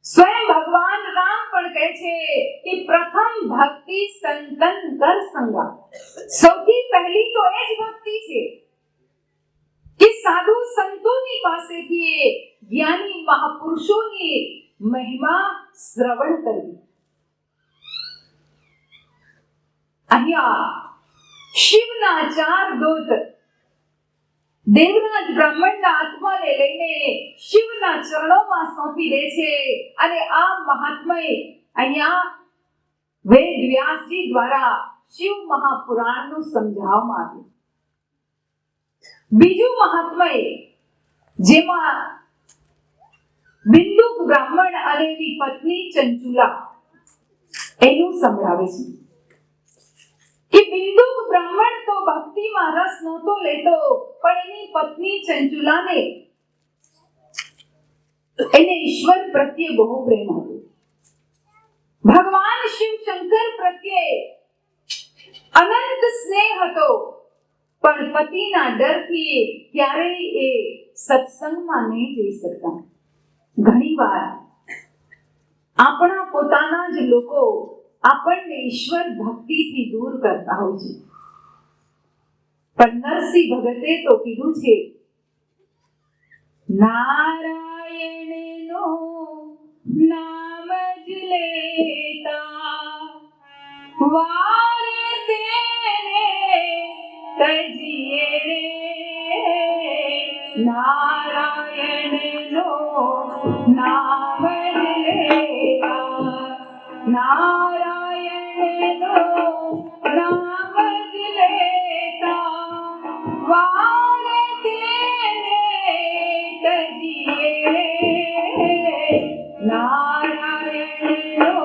સ્વયં ભગવાન રામ પણ કહે છે કે પ્રથમ ભક્તિ સંતન કર સંગા. સૌથી પહેલી તો એ જ ભક્તિ છે કે સાધુ સંતોની પાસેથી જ્ઞાની મહાપુરુષોની મહિમા શ્રવણ કરવી. અહીંયા શિવના 4 દૂત દેવરાજ બ્રાહ્મણના આત્માને લઈને શિવના ચરણોમાં સોંપી દે છે અને આ મહાત્મય અહીંયા વેદ વ્યાસજી દ્વારા શિવ મહાપુરાણનું સમજાવવામાં આવ્યું. બીજું મહાત્મય જેમાં બિંદુક બ્રાહ્મણ અને એની પત્ની ચંચુલા એનું સંભળાવે છે કે બિંદુક બ્રાહ્મણ તો ભક્તિમાં રસ નહોતો લેતો, પણ એની પત્ની ચંચુલાને એને ઈશ્વર પ્રત્યે બહુ પ્રેમ હતો. ભગવાન શિવ શંકર પ્રત્યે અનંત સ્નેહ હતો, પણ પતિના ડરથી ક્યારેય એ સત્સંગમાં નહીં જઈ શકતા. ઘણીવાર આપણા પોતાના જ લોકો આપણને ઈશ્વર ભક્તિથી દૂર કરતા હોય છે. પણ નરસિંહ ભગતે તો કીધું છે, નારાયણનો નામ જ લેતા વાર તેને તજીએ રે. નારાયણનો નામ જ લેતા, નારાયણનો નામ જ લેતા વાર તેને તજીએ રે. નારાયણનો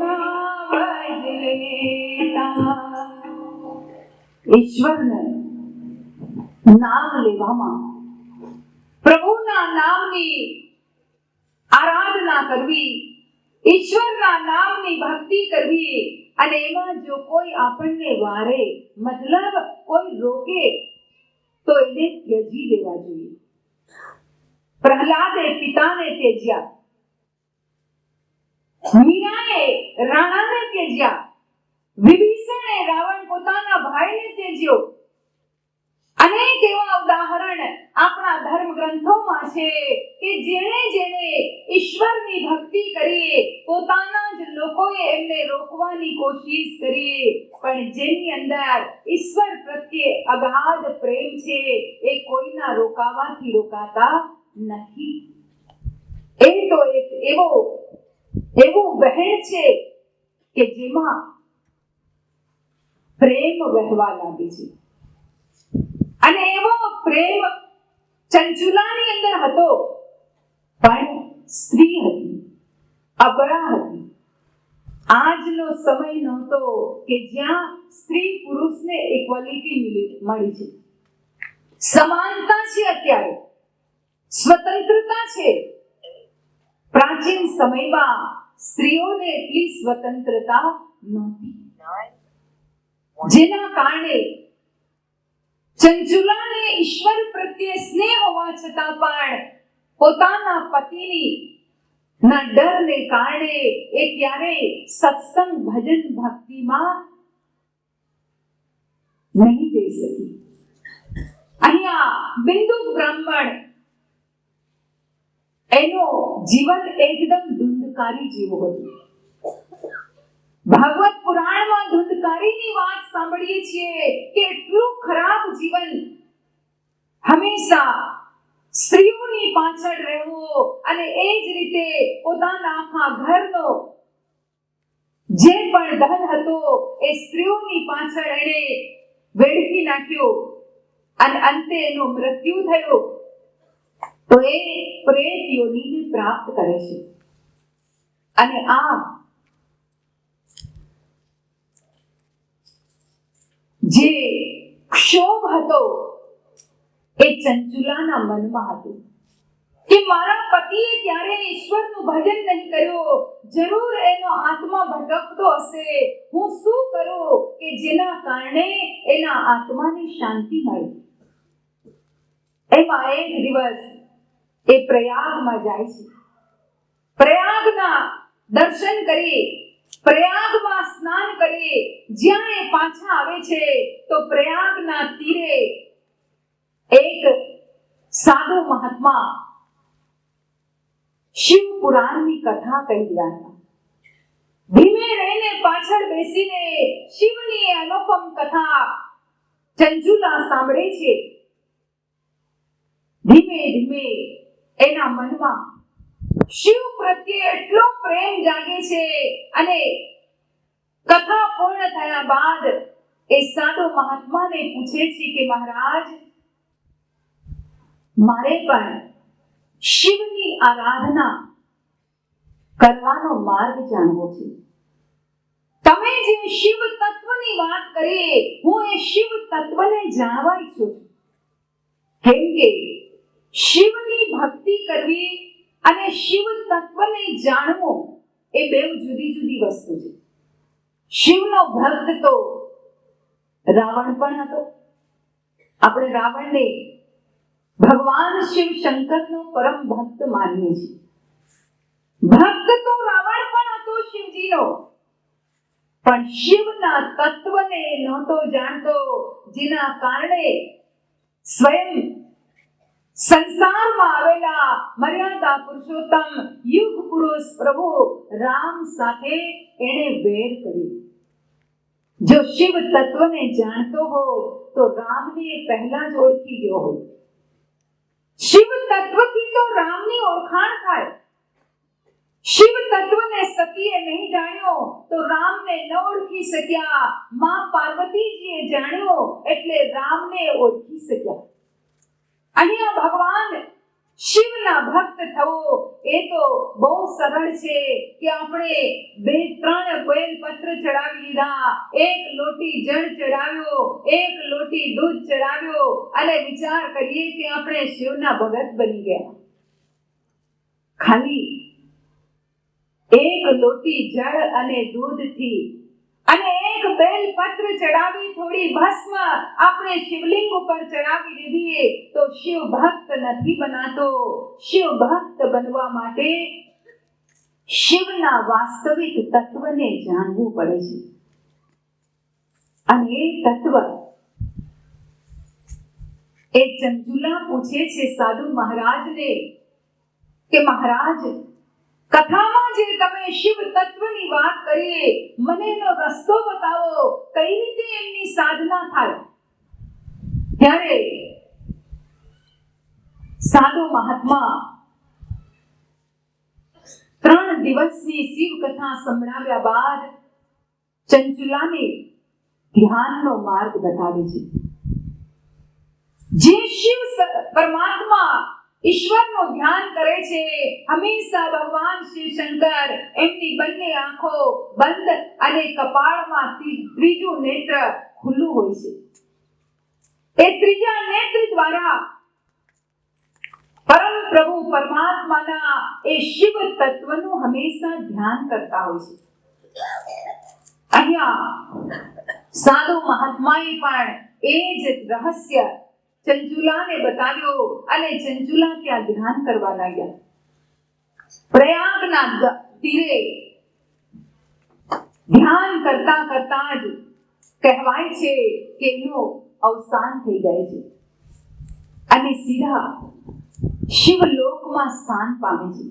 નામ જ લેતા. ઈશ્વરને નામ લેવામાં, પ્રભુના નામની આરાધના કરવી, ઈશ્વરના નામની ભક્તિ કરવી, અને એમાં જો કોઈ આપણને વારે, મતલબ કોઈ રોકે, તો એને ત્યજી દેવા જોઈએ. પ્રહલાદે પિતાને ત્યજ્યા, મીરાએ રાણાને ત્યજ્યા, વિભીષણે રાવણ પોતાના ભાઈને ત્યજ્યો. અનેક એવા ઉદાહરણ આપણા ધર્મ ગ્રંથોમાં છે કે જેણે જેણે ઈશ્વરની ભક્તિ કરી, પોતાના જ લોકોએ એમને રોકવાની કોશિશ કરી, પણ જેની અંદર ઈશ્વર પ્રત્યે અગાધ પ્રેમ છે એ કોઈના રોકાવાથી રોકાતા નથી. એ તો એક એવું વહેણ છે કે જેમાં પ્રેમ વહેવા લાગે છે. અને એવો પ્રેમ ચંચુલાની અંદર હતો, પણ સ્ત્રી હતી, અબળા હતી. આજનો સમય નહોતો કે જ્યાં સ્ત્રી પુરુષને ઇક્વાલિટી મળી છે, સમાનતા છે, અત્યારે સ્વતંત્રતા છે. પ્રાચીન સમયમાં સ્ત્રીઓને એટલી સ્વતંત્રતા નહોતી, જેના કારણે ચંચુલાને ઈશ્વર પ્રત્યે સ્નેહ હોવા છતાં પણ પોતાના પતિની ના ડરને કારણે એ ક્યારેય સત્સંગ ભજન ભક્તિમાં નહીં જઈ શકી. અહીંયા બિંદુક બ્રાહ્મણ એનો જીવન એકદમ ધુંધકારી જેવો હતું. ભાગવત પુરાણમાં ધુંધકારીની વાત સાંભળીએ છીએ કે એટલું ખરાબ જીવન, હંમેશા સ્ત્રીઓની પાછળ રહેવું, અને એ જ રીતે પોતાના આખા ઘરનો જે પણ ધન હતો એ સ્ત્રીઓની પાછળ એને વેડફી નાખ્યો, અને અંતે એનું મૃત્યુ થયું. તો એ પ્રેત યોનિને પ્રાપ્ત કરે છે. અને આ જે ક્ષોભ હતો એ ચંચુલાના મનમાં હતું કે મારા પતિએ ક્યારેય ઈશ્વરનું ભજન નહીં કર્યું, જરૂર એનો આત્મા ભટકતો હશે. હું શું કરું કે જેના કારણે એના આત્માને શાંતિ મળે. એમાં એક દિવસ એ પ્રયાગમાં જાય છે. પ્રયાગ દર્શન કરી પ્રયાગમાં સ્નાન કરી જ્યાં એ પાછા આવે છે તો પ્રયાગના તીરે એક સાધુ મહાત્મા શિવ પુરાણની કથા કહી રહ્યા હતા. ધીમે રહીને પાછળ બેસીને શિવની અનુપમ કથા ચંચુલા સાંભળે છે. ધીમે ધીમે એના મનમાં શિવ પ્રત્યે એટલો પ્રેમ જાગે છે અને કથા પૂર્ણ થયા બાદ એ સાધુ મહાત્માને પૂછે છે કે મહારાજ, મારે પણ શિવની આરાધના કરવાનો માર્ગ જાણવો છે. તમે જે શિવ તત્વની વાત કરી, હું એ શિવ તત્વને જાણવા ઈચ્છું છું. કેમ કે શિવની ભક્તિ કરવી અને શિવ તત્વને જાણવો એ બે જુદી જુદી વસ્તુ છે. શિવનો ભક્ત તો રાવણ પણ હતો. આપણે રાવણને ભગવાન શિવ શંકરનો પરમ ભક્ત માનીએ છીએ. ભક્ત તો રાવણ પણ હતો શિવજીનો, પણ શિવના તત્વને નહોતો જાણતો, જેના કારણે સ્વયં સંસારમાં આવેલા મર્યાદા પુરુષોત્તમ યુગ પુરુષ પ્રભુ રામ સાથે એણે વેર કર્યું. જો શિવ તત્વને જાણતો હોય તો રામને પહેલા જ ઓળખી ગયો હોય. શિવ તત્વથી તો રામની ઓળખાણ થાય. શિવ તત્વને સતીએ નહીં જાણ્યો તો રામને ન ઓળખી શક્યા. માં પાર્વતીજીએ જાણ્યો એટલે રામને ઓળખી શક્યા. અહીંયા ભગવાન શિવના ભક્ત થવો એ તો બહુ સરળ છે કે આપણે 2-3 બેલ પત્ર ચડાવી લીધા, 1 લોટી જળ ચડાવ્યો, 1 લોટી દૂધ ચડાવ્યો અને વિચાર કરીએ કે આપણે શિવના ભગત બની ગયા. ખાલી 1 લોટી જળ અને દૂધથી અને 1 બેલ પત્ર ચડાવી થોડી ભસ્મ આપણે શિવલિંગ ઉપર ચડાવી દીધી તો શિવ ભક્ત નથી બનાતો. શિવ ભક્ત બનવા માટે શિવના વાસ્તવિક તત્વને જાણવું પડે છે. અને એ તત્વ એ ચંચુલા પૂછે છે સાધુ મહારાજને કે મહારાજ, કથામાં જે તમે શિવ તત્વની વાત કરી, મને એનો રસ્તો બતાવો, કઈ રીતે એમની સાધના થાય. ત્યારે સાધુ મહાત્મા 3 દિવસની શિવ કથા સંભળાવ્યા બાદ ચંચુલાને ધ્યાનનો માર્ગ બતાવે છે. જે શિવ પરમાત્મા ઈશ્વરનું ધ્યાન કરે છે, હંમેશા ભગવાન શિવ શંકર એમની બંને આંખો બંધ અને કપાળમાં ત્રીજું નેત્ર ખુલ્લું હોય છે. એ ત્રીજા નેત્ર દ્વારા પરમ પ્રભુ પરમાત્માના એ શિવ તત્વનું હંમેશા ધ્યાન કરતા હોય છે. અહીંયા સાધુ મહાત્માએ પણ એ જ રહસ્ય ચંચુલાને બતાવ્યો અને ચંચુલા ત્યાં ધ્યાન કરવા લાગ્યા. પ્રયાગના તીરે ધ્યાન કરતા કરતા જ કહેવાય છે કે એનું અવસાન થઈ જાય છે અને સીધા શિવલોકમાં સ્થાન પામે છે.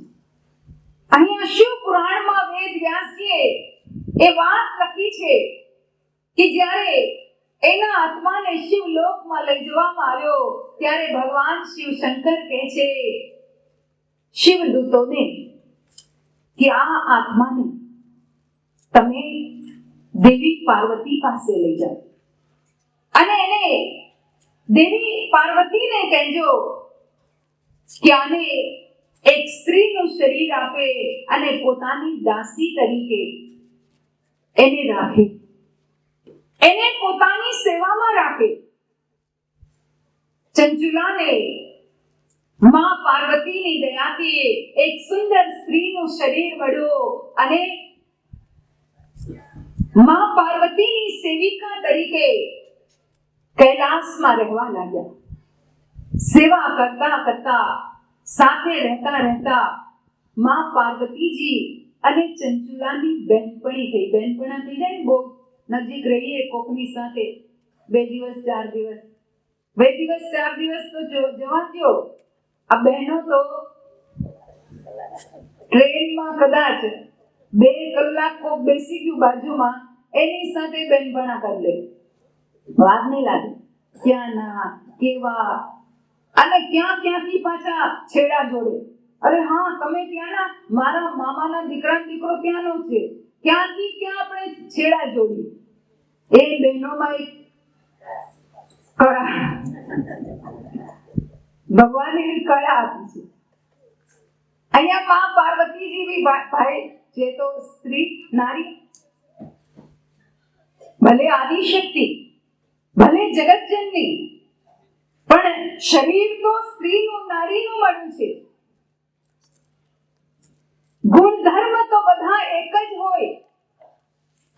અહીંયા શિવ પુરાણમાં વેદ વ્યાસજીએ એ વાત લખી છે કે જ્યારે એના આત્માને શિવલોકમાં લઈ જવામાં આવ્યો ત્યારે ભગવાન શિવ શંકર કહે છે શિવદૂતોને કે આ આત્માને તમે દેવી પાર્વતી પાસે લઈ જાઓ અને એને દેવી પાર્વતીને કહેજો કે આને એક સ્ત્રીનું શરીર આપે અને પોતાની દાસી તરીકે એને રાખે, એને પોતાની સેવામાં રાખે. ચંચુલાને માં પાર્વતીની દયાથી એક સુંદર સ્ત્રીનું શરીર મળ્યું અને માં પાર્વતીની સેવિકા તરીકે કૈલાસમાં રહેવા લાગ્યા. સેવા કરતા કરતા સાથે રહેતા રહેતા માં પાર્વતીજી અને ચંચુલાની બહેનપણી થઈ. બહેનપણા થઈ જાય ને, બહુ નજીક રહીએ કોકની સાથે 2 દિવસ 4 દિવસ, 2 દિવસ 4 દિવસ તો જવા દ્યો. આ બહેનો તો ટ્રેનમાં કદાચ 2 કલાક કોક બેસી ગયું બાજુમાં, એની સાથે બહેનપણા કરી લે. વાર નહીં લાગે. ક્યાંના કેવા અને ક્યાંથી પાછા છેડા જોડે. અરે હા, તમે ત્યાંના, મારા મામાના દીકરાનો દીકરો ત્યાંનો છે. ક્યાંથી ક્યાં આપણે છેડા જોડી. એ બહેનોમાં એક કળા, ભગવાને એવી કળા આપી છે. અહીંયા માં પાર્વતીજી બી ભાઈ જે તો સ્ત્રી નારી, ભલે આદિશક્તિ, ભલે જગતજનની, પણ શરીર તો સ્ત્રીનું નારીનું મળ્યું છે. ગુણધર્મ તો બધા એક જ હોય.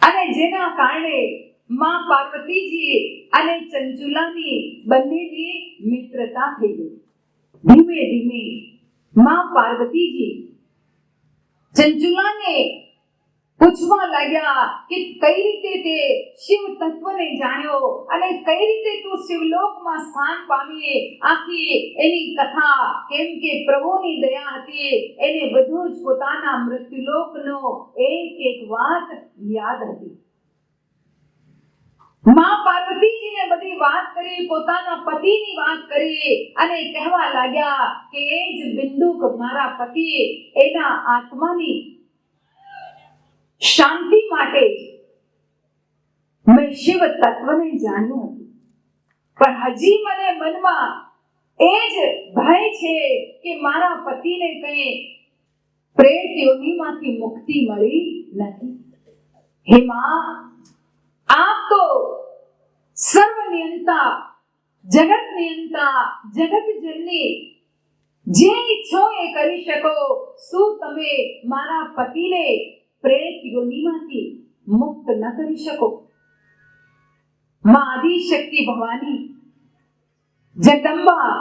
અને જેના કારણે માં પાર્વતીજી અને ચંચુલાની બંનેની મિત્રતા થઈ ગઈ. ધીમે ધીમે માં પાર્વતીજી ચંચુલાને પૂછવા લાગ્યા કે કઈ રીતે તે શિવ તત્વને જાણ્યો અને કઈ રીતે તું શિવલોકમાં સ્થાન પામી. આખી એની કથા, કેમ કે પ્રભુની દયા હતી, એને બધું જ પોતાના મૃત્યુલોકનો એક વાત યાદ હતી. માં પાર્વતીજીને બધી વાત કરી, પોતાના પતિની વાત કરી અને કહેવા લાગ્યા કે એ જ બિંદુક મારા પતિ, એના આત્માની શાંતિ માટે મેં શિવ તત્વને જાણ્યું હતું. પણ હજી મને મનમાં એ જ ભય છે કે મારા પતિને કંઈ પ્રેત યોનિમાંથી મુક્તિ મળી નથી. હે માં, આપ તો સર્વ નિયંતા, જગત નિયંતા, જગત જનની, જે ઈચ્છો એ કરી શકો. શું તમે મારા પતિને પ્રેત યોનિમાંથી મુક્ત ન કરી શકો? માં આદિશક્તિ ભવાની જગદંબા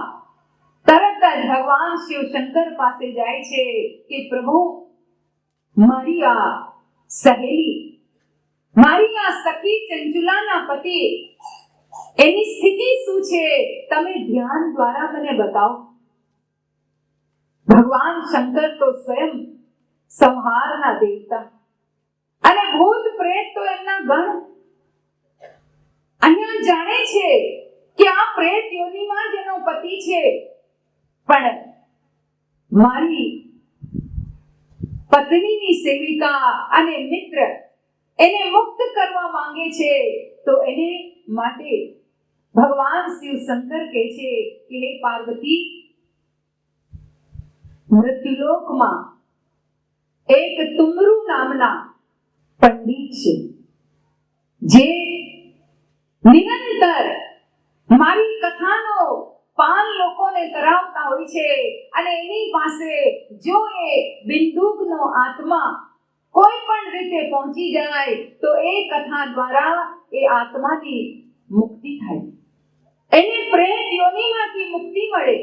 તરત જ ભગવાન શિવ શંકર પાસે જાય છે કે પ્રભુ, મારી આ સહેલી, મારી આ સખી ચંચુલાના પતિ, એની સ્થિતિ શું છે? તમે ધ્યાન દ્વારા મને બતાવો. ભગવાન શંકર તો સ્વયં સંહારના દેવતા અને ભૂત પ્રેત તો એમના ગણ. અહીંયા જાણે છે કે આ પ્રેત યોનિમાં જેનો પતિ છે, પણ મારી પત્નીની સેવિકા અને મિત્ર એને મુક્ત કરવા માંગે છે. તો એને માટે ભગવાન શિવ શંકર કહે છે કે હે પાર્વતી, મૃત્યુલોકમાં એક તુમરુ નામના પંડિત છે, જે નિરંતર મારી કથાનો પાન લોકોને કરાવતા હોય છે. અને એની પાસે જો એ બિંદુકનો આત્મા કોઈ પણ રીતે પહોંચી જાય તો એ કથા દ્વારા એ આત્માની મુક્તિ થાય, એને પ્રેત યોનિમાંથી મુક્તિ મળે.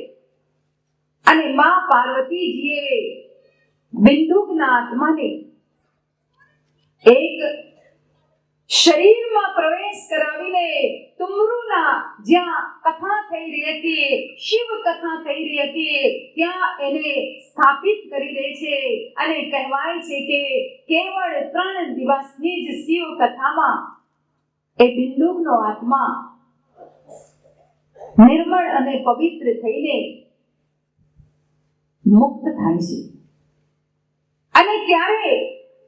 અને માં પાર્વતીજીએ બિંદુકના આત્માને એક શરીરમાં પ્રવેશ કરાવીને તુમરુના જ્યાં કથા થઈ રહી હતી, શિવ કથા થઈ રહી હતી, ત્યાં એને સ્થાપિત કરી દે છે. અને કહેવાય છે કે કેવળ 3 દિવસની જ શિવ કથામાં એ બિંદુકનો આત્મા નિર્મળ અને પવિત્ર થઈને મુક્ત થાય છે. અને ત્યારે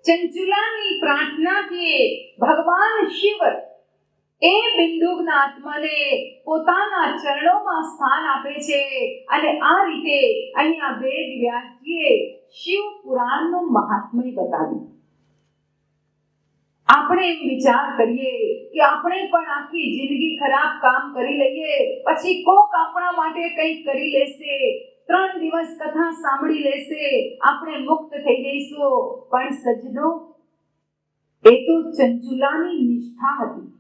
ચંચુલાની પ્રાર્થનાથી ભગવાન શિવ એ બિંદુકના આત્માને પોતાના ચરણોમાં સ્થાન આપે છે. અને આ રીતે અહીંયા વેદ વ્યાસજીએ શિવ પુરાણનું મહાત્મ્ય બતાવ્યું. આપણે એમ વિચાર કરીએ કે આપણે પણ આખી જિંદગી ખરાબ કામ કરી લઈએ, પછી કોક આપણા માટે કંઈક કરી લેશે, 3 દિવસ કથા સાંભળી લેશે, આપણે મુક્ત થઈ જઈશું. પણ સજ્જનો, એ તો ચંચુલાની નિષ્ઠા હતી.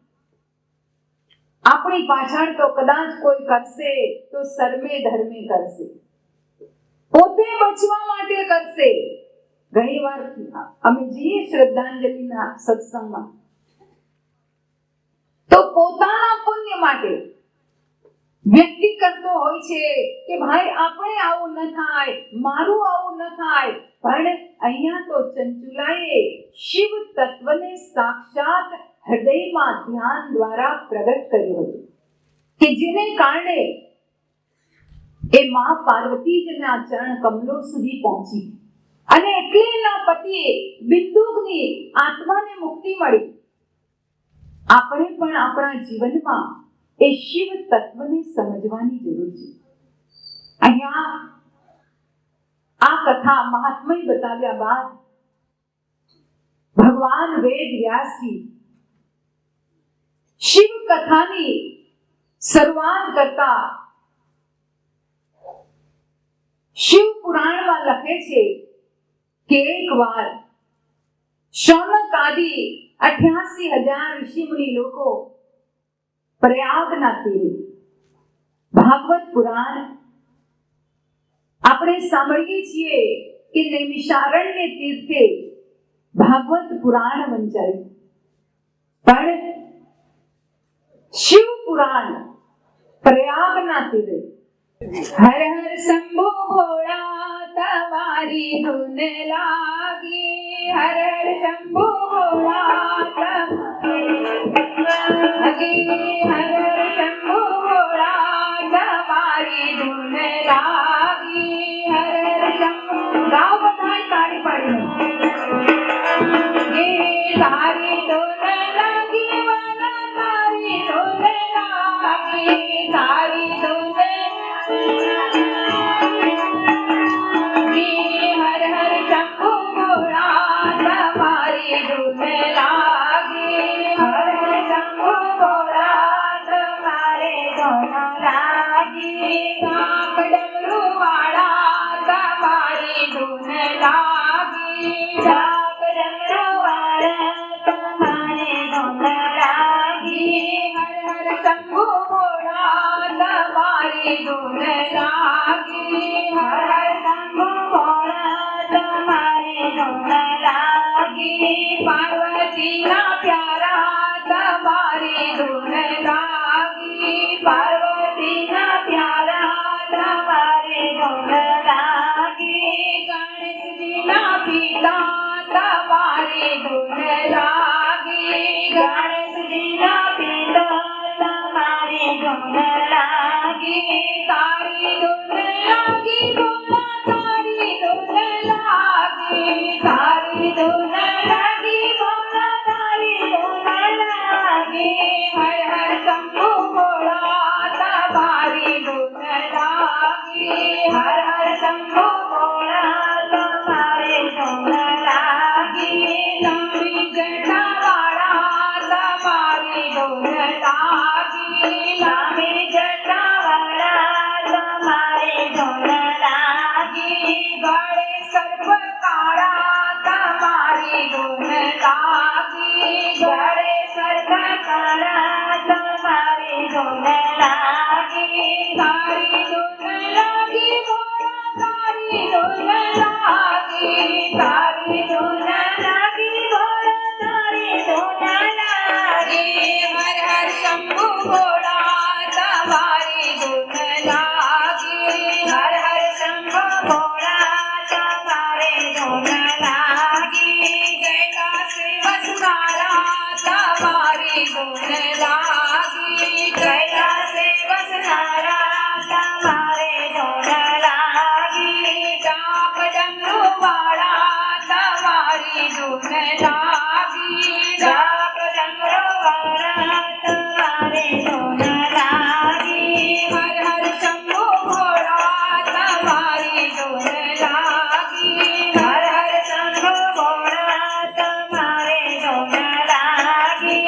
આપણી પાછળ તો કદાચ કોઈ કરશે તો સર્વે ધર્મે કરશે, પોતે બચવા માટે કરશે, ઘણીવાર અમે જઈએ શ્રદ્ધાંજલિના સત્સંગમાં તો પોતાના પુણ્ય માટે વ્યક્તિ કરતો હોય છે કે ભાઈ આપણે આવું ન થાય, મારું આવું ન થાય, પણ અહીંયા તો ચંચુલાએ શિવ તત્વને સાક્ષાત હૃદયમાં ધ્યાન દ્વારા પ્રગટ કર્યું હતું કે જેને કારણે એ માં પાર્વતીજીના ચરણ કમલો સુધી પહોંચી અને એટલે એના પતિએ બિંદુકની આત્માને મુક્તિ મળી. આપણે પણ આપણા જીવનમાં એ શિવ તત્વને સમજવાની જરૂર છે. અહીંયા આ કથા મહાત્મય બતાવ્યા બાદ ભગવાન વેદ વ્યાસજી શિવ કથાની શરૂઆત કરતા શિવ પુરાણમાં લખે છે કે એકવાર શૌનક આદિ 88,000 ઋષિમુનિ લોકો પ્રયાગના તીરે ભાગવત પુરાણ આપણે સાંભળીએ છીએ કે નૈમિષારણ્ય તીર્થે ભાગવત પુરાણ વંચાયું, પણ શિવ પુરાણ પ્રયાગના તીરે હર હર શંભુ ભોળા તમારી ધૂન લાગી, હર હર શંભુ ભોળા તમારી, હર હર શંભુ ભોળા તમારી ધૂન લાગી, હર હર શંભુ. ગાઓ બધા તાળી પાડીને તારી ધૂન લાગી વાલા, તારી ધૂન લાગી, તારી ધૂન હર હર શંભુ ભોળા તમારી ધૂન લાગી, હર હર શંભુ ભોળા તમારે ધૂન લાગી, કાક ડમરુ વાળા તમારી ધૂન લાગી, કાક ડમરુ વાળા તમારે ધૂન લાગી, હર હર શંભુ ભોળા તમારી ધૂન લાગી, હર હર શંભુ ભોળા તમારી ધૂન લાગી, પાર્વતીના પ્યારા તમારી ધૂન લાગી, પાર્વતીના પ્યારા તમારી ધૂન લાગી, ગણેશજીના પિતા તમારી ધૂન લાગી, ગણેશજીના પિતા તમારી ધૂન લાગી, તારી ધૂન લાગી ભોળા, તારી ધૂન લાગી, તારી ધૂન લાગી ભોળા, તારી ધૂન લાગી, હર હર શંભુ ભોળા તમારી ધૂન લાગી, હર હર શંભુ ભોળા તમારી ધૂન લાગી, લાંબી જટાવાળા તમારી ધૂન લાગી, લાંબી જટાવાળા તમારી ધૂન લાગી, ગળે સર્પ કાળા તમારી ધૂન લાગી, ગળે સર્પ કાળા તમારી ધૂન લાગી, તારી ધૂન લાગી ભોળા, તારી ધૂન લાગી, તારી ધૂન લાગી ભોળા, તારી ધૂન લાગી, હર હર શંભુ ભોળા તમારી ધૂન લાગી, હર હર શંભુ ભોળા તમારી ધૂન લાગી, કૈલાસે વસનારા તમારી ધૂન લાગી, કૈલાસે વસનારા તમારી ધૂન લાગી, ડાક ડમરુ વાળા તમારી ધૂન લાગી, ડાક ડમરુ વાળા તમારી ધૂન લાગી, હર હર શંભુ ભોળા તમારી ધૂન લાગી, હર હર શંભુ ભોળા તમારી ધૂન લાગી,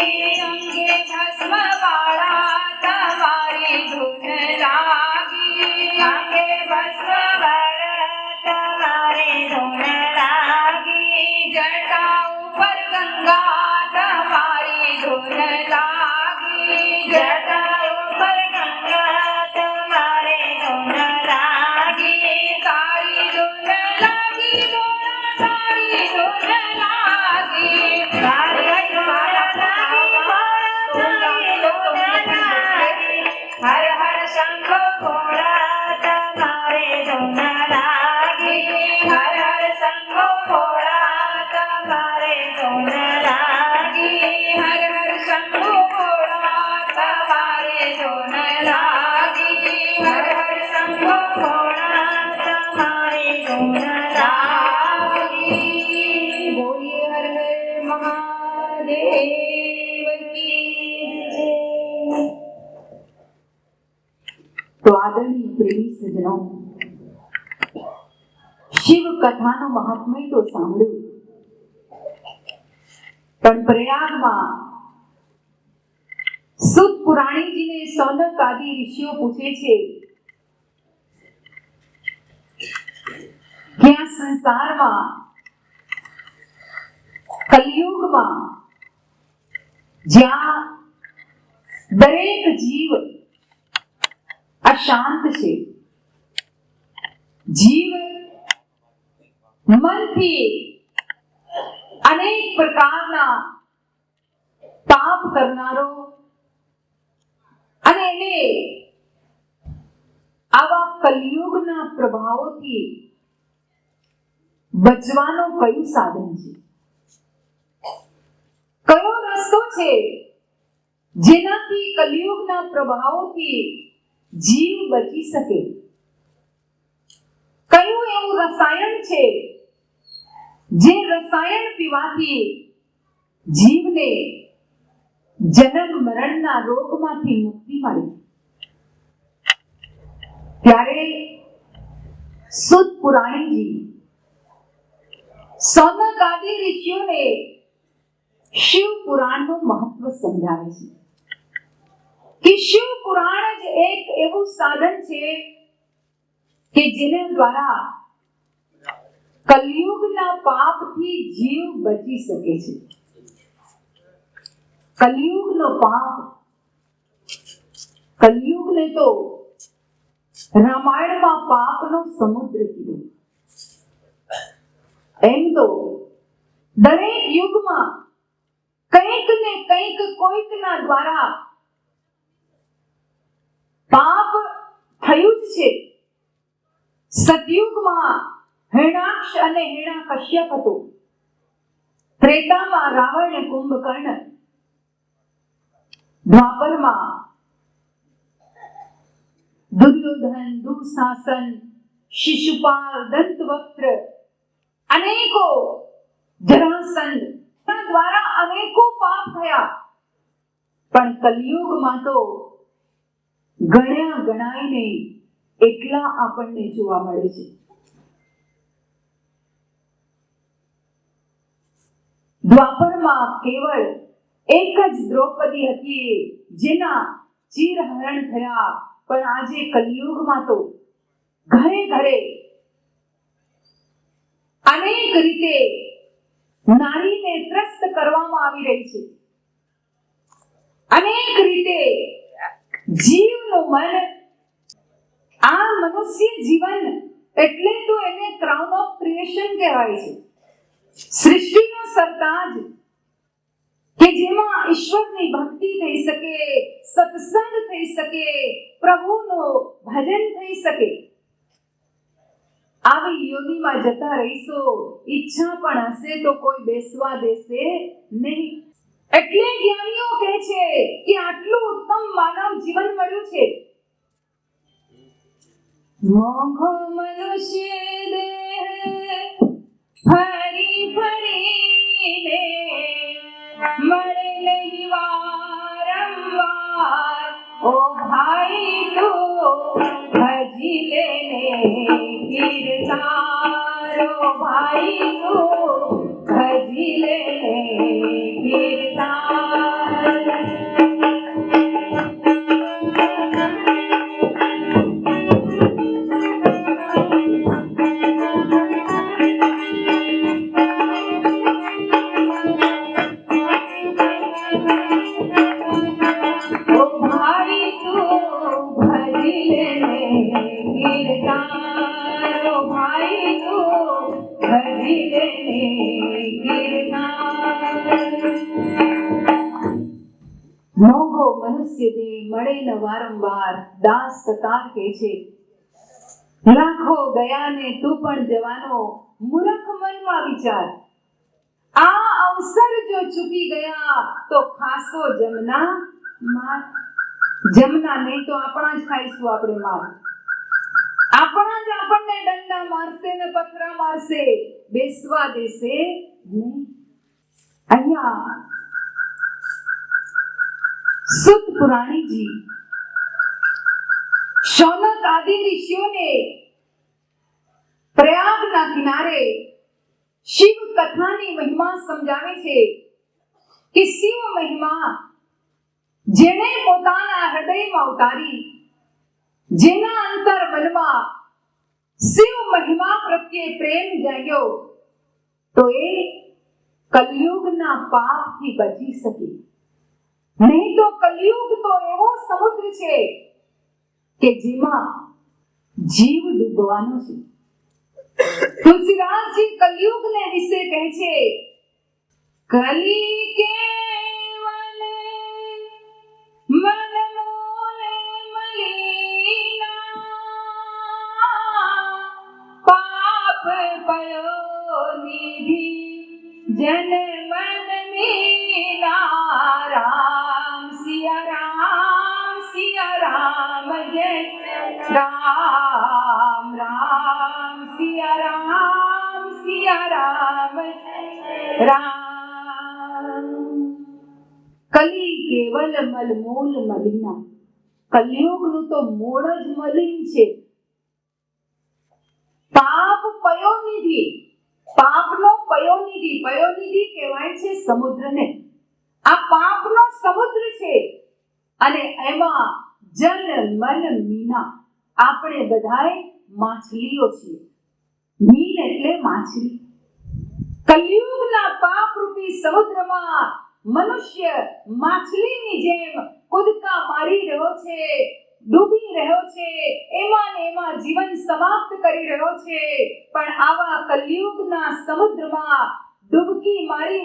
અંગે ભસ્મ વાળા તમારી ધૂન લાગી, અંગે ભસ્મ વાળા તમારી ધૂન લાગી, જટા ઉપર ગંગા તમારી ધૂન લાગી, જટા ઉપર ગંગા તમારી ધૂન લાગી, તારી ધૂન લાગી ભોળા, તારી પ્રેમી સજ્જનો, શિવ કથાનું મહાત્મ્ય તો સાંભળ્યું, પણ પ્રયાગમાં સુત પુરાણીજીને સૌનક આદિ ઋષિઓ પૂછે છે કે આ સંસારમાં કલિયુગમાં જ્યાં દરેક જીવ અશાંત છે, જીવ મનથી અનેક પ્રકારના પાપ કરનારો અને એને આવા કલિયુગના પ્રભાવોથી બચવાનું કયું સાધન છે, કયો રસ્તો છે જેનાથી કલિયુગના પ્રભાવોથી જીવ બચી શકે, કયું એવું રસાયણ છે જે રસાયણ પીવાથી જીવને જન્મ મરણના રોગમાંથી મુક્તિ મળે. ત્યારે સુત પુરાણીજી સૌનક આદિ ઋષિઓને શિવ પુરાણનું મહત્વ સમજાવે છે કે શિવ પુરાણ જ એક એવું સાધન છે કે જેના દ્વારા કલિયુગના પાપથી જીવ બચી શકે છે. કલિયુગનો પાપ, કલિયુગને તો રામાયણમાં પાપનો સમુદ્ર કીધો. એમ તો દરેક યુગમાં કંઈક ને કંઈક કોઈકના દ્વારા પાપ થયું જ છે. સતયુગમાં હિરણાક્ષ અને હિરણ્યકશ્યપ હતો, ત્રેતામાં રાવણ કુંભકર્ણ, દ્વાપરમાં દુર્યોધન, દુઃશાસન, શિશુપાલ, દંતવક્ત્ર, અનેકો જરાસંધ દ્વારા અનેકો પાપ થયા. પણ કલિયુગમાં તો ગણ્યા ગણાય નહીં એટલા આપણને જોવા મળે છે. દ્વાપરમાં કેવળ એક જ દ્રૌપદી હતી જેના ચીરહરણ થયા, પણ આજે કલિયુગમાં તો ઘરે ઘરે અનેક રીતે નારીને ત્રસ્ત કરવામાં આવી રહી છે. અનેક રીતે જીવનું મન, આ મનુષ્ય જીવન એટલે તો એને ક્રાઉન ઓફ ક્રિએશન કહેવાય છે, સૃષ્ટિનો સરતાજ કે જેમાં ઈશ્વરની ભક્તિ થઈ શકે, સત્સંગ થઈ શકે, પ્રભુનું ભજન થઈ શકે. આવી યોનિમાં જતા રહીશો, ઈચ્છા પણ હશે તો કોઈ બેસવા દેશે નહીં. એટલે જ્ઞાનીઓ કહે છે કે આટલું ઉત્તમ માનવ જીવન મળ્યું છે. મોંઘો મનુષ્ય દેહ ફરી ફરીને મળે નહીં વારંવાર. ઓ ભાઈ તું ભજી લેને કીર્તાર, ઓ ભાઈ તું ભજી લેને કીર્તાર. મોંઘો મનુષ્ય દેહ મળે ન વારંવાર. દાસ કતાર કહે છે, લાખો ગયા ને તું પણ જવાનો, મૂર્ખ મનમાં વિચાર. આ અવસર જો ચૂકી ગયા તો ખાસો જમના માર. જમના નહીં તો આપણા જ ખાઈશું આપણે માર. આપણા જ આપણને દંડા મારશે ને પથરા મારશે, બેસવા દેશે નહીં. અહીંયા સુત પુરાણીજી શૌનક આદિ ઋષિઓને પ્રયાગના કિનારે શિવ કથાની મહિમા સમજાવે છે કે શિવ મહિમા જેને પોતાના હૃદયમાં ઉતારી, જેના અંતર મનમાં શિવ મહિમા પ્રત્યે પ્રેમ જાગ્યો, તો એ કલયુગના પાપથી બચી શકે. નહીં તો કલયુગ તો એવો સમુદ્ર છે કે જેમાં જીવ ડૂબવાનો છે. તુલસીદાસજી કલયુગને વિશે કહે છે, કલી કેવલ મન મૂલ મલિના, પાપ પયો નિધિ જન મન મીના. રામ સિયા રામ જય રામ રામ સિયા રામ રામ. કલી કેવલ મલમૂલ મલિના. કલયુગનું તો મૂળ જ મલિન છે. પાપ પયોનિધિ, પાપનો પયોનિધિ, પયોનિધિ કહેવાય છે સમુદ્રને. આ પાપનો સમુદ્ર છે અને એમાં જન મન મીના. આપણે બધાય માછલીઓ છીએ. મીન એટલે માછલી. કલયુગના પાપ રૂપી સમુદ્રમાં મનુષ્ય માછલીની જેમ કૂદકા મારી રહ્યો છે, ડૂબી રહ્યો છે, એમાં ને એમાં જીવન સમાપ્ત કરી રહ્યો છે. પણ આવા કલયુગના સમુદ્રમાં ડૂબકી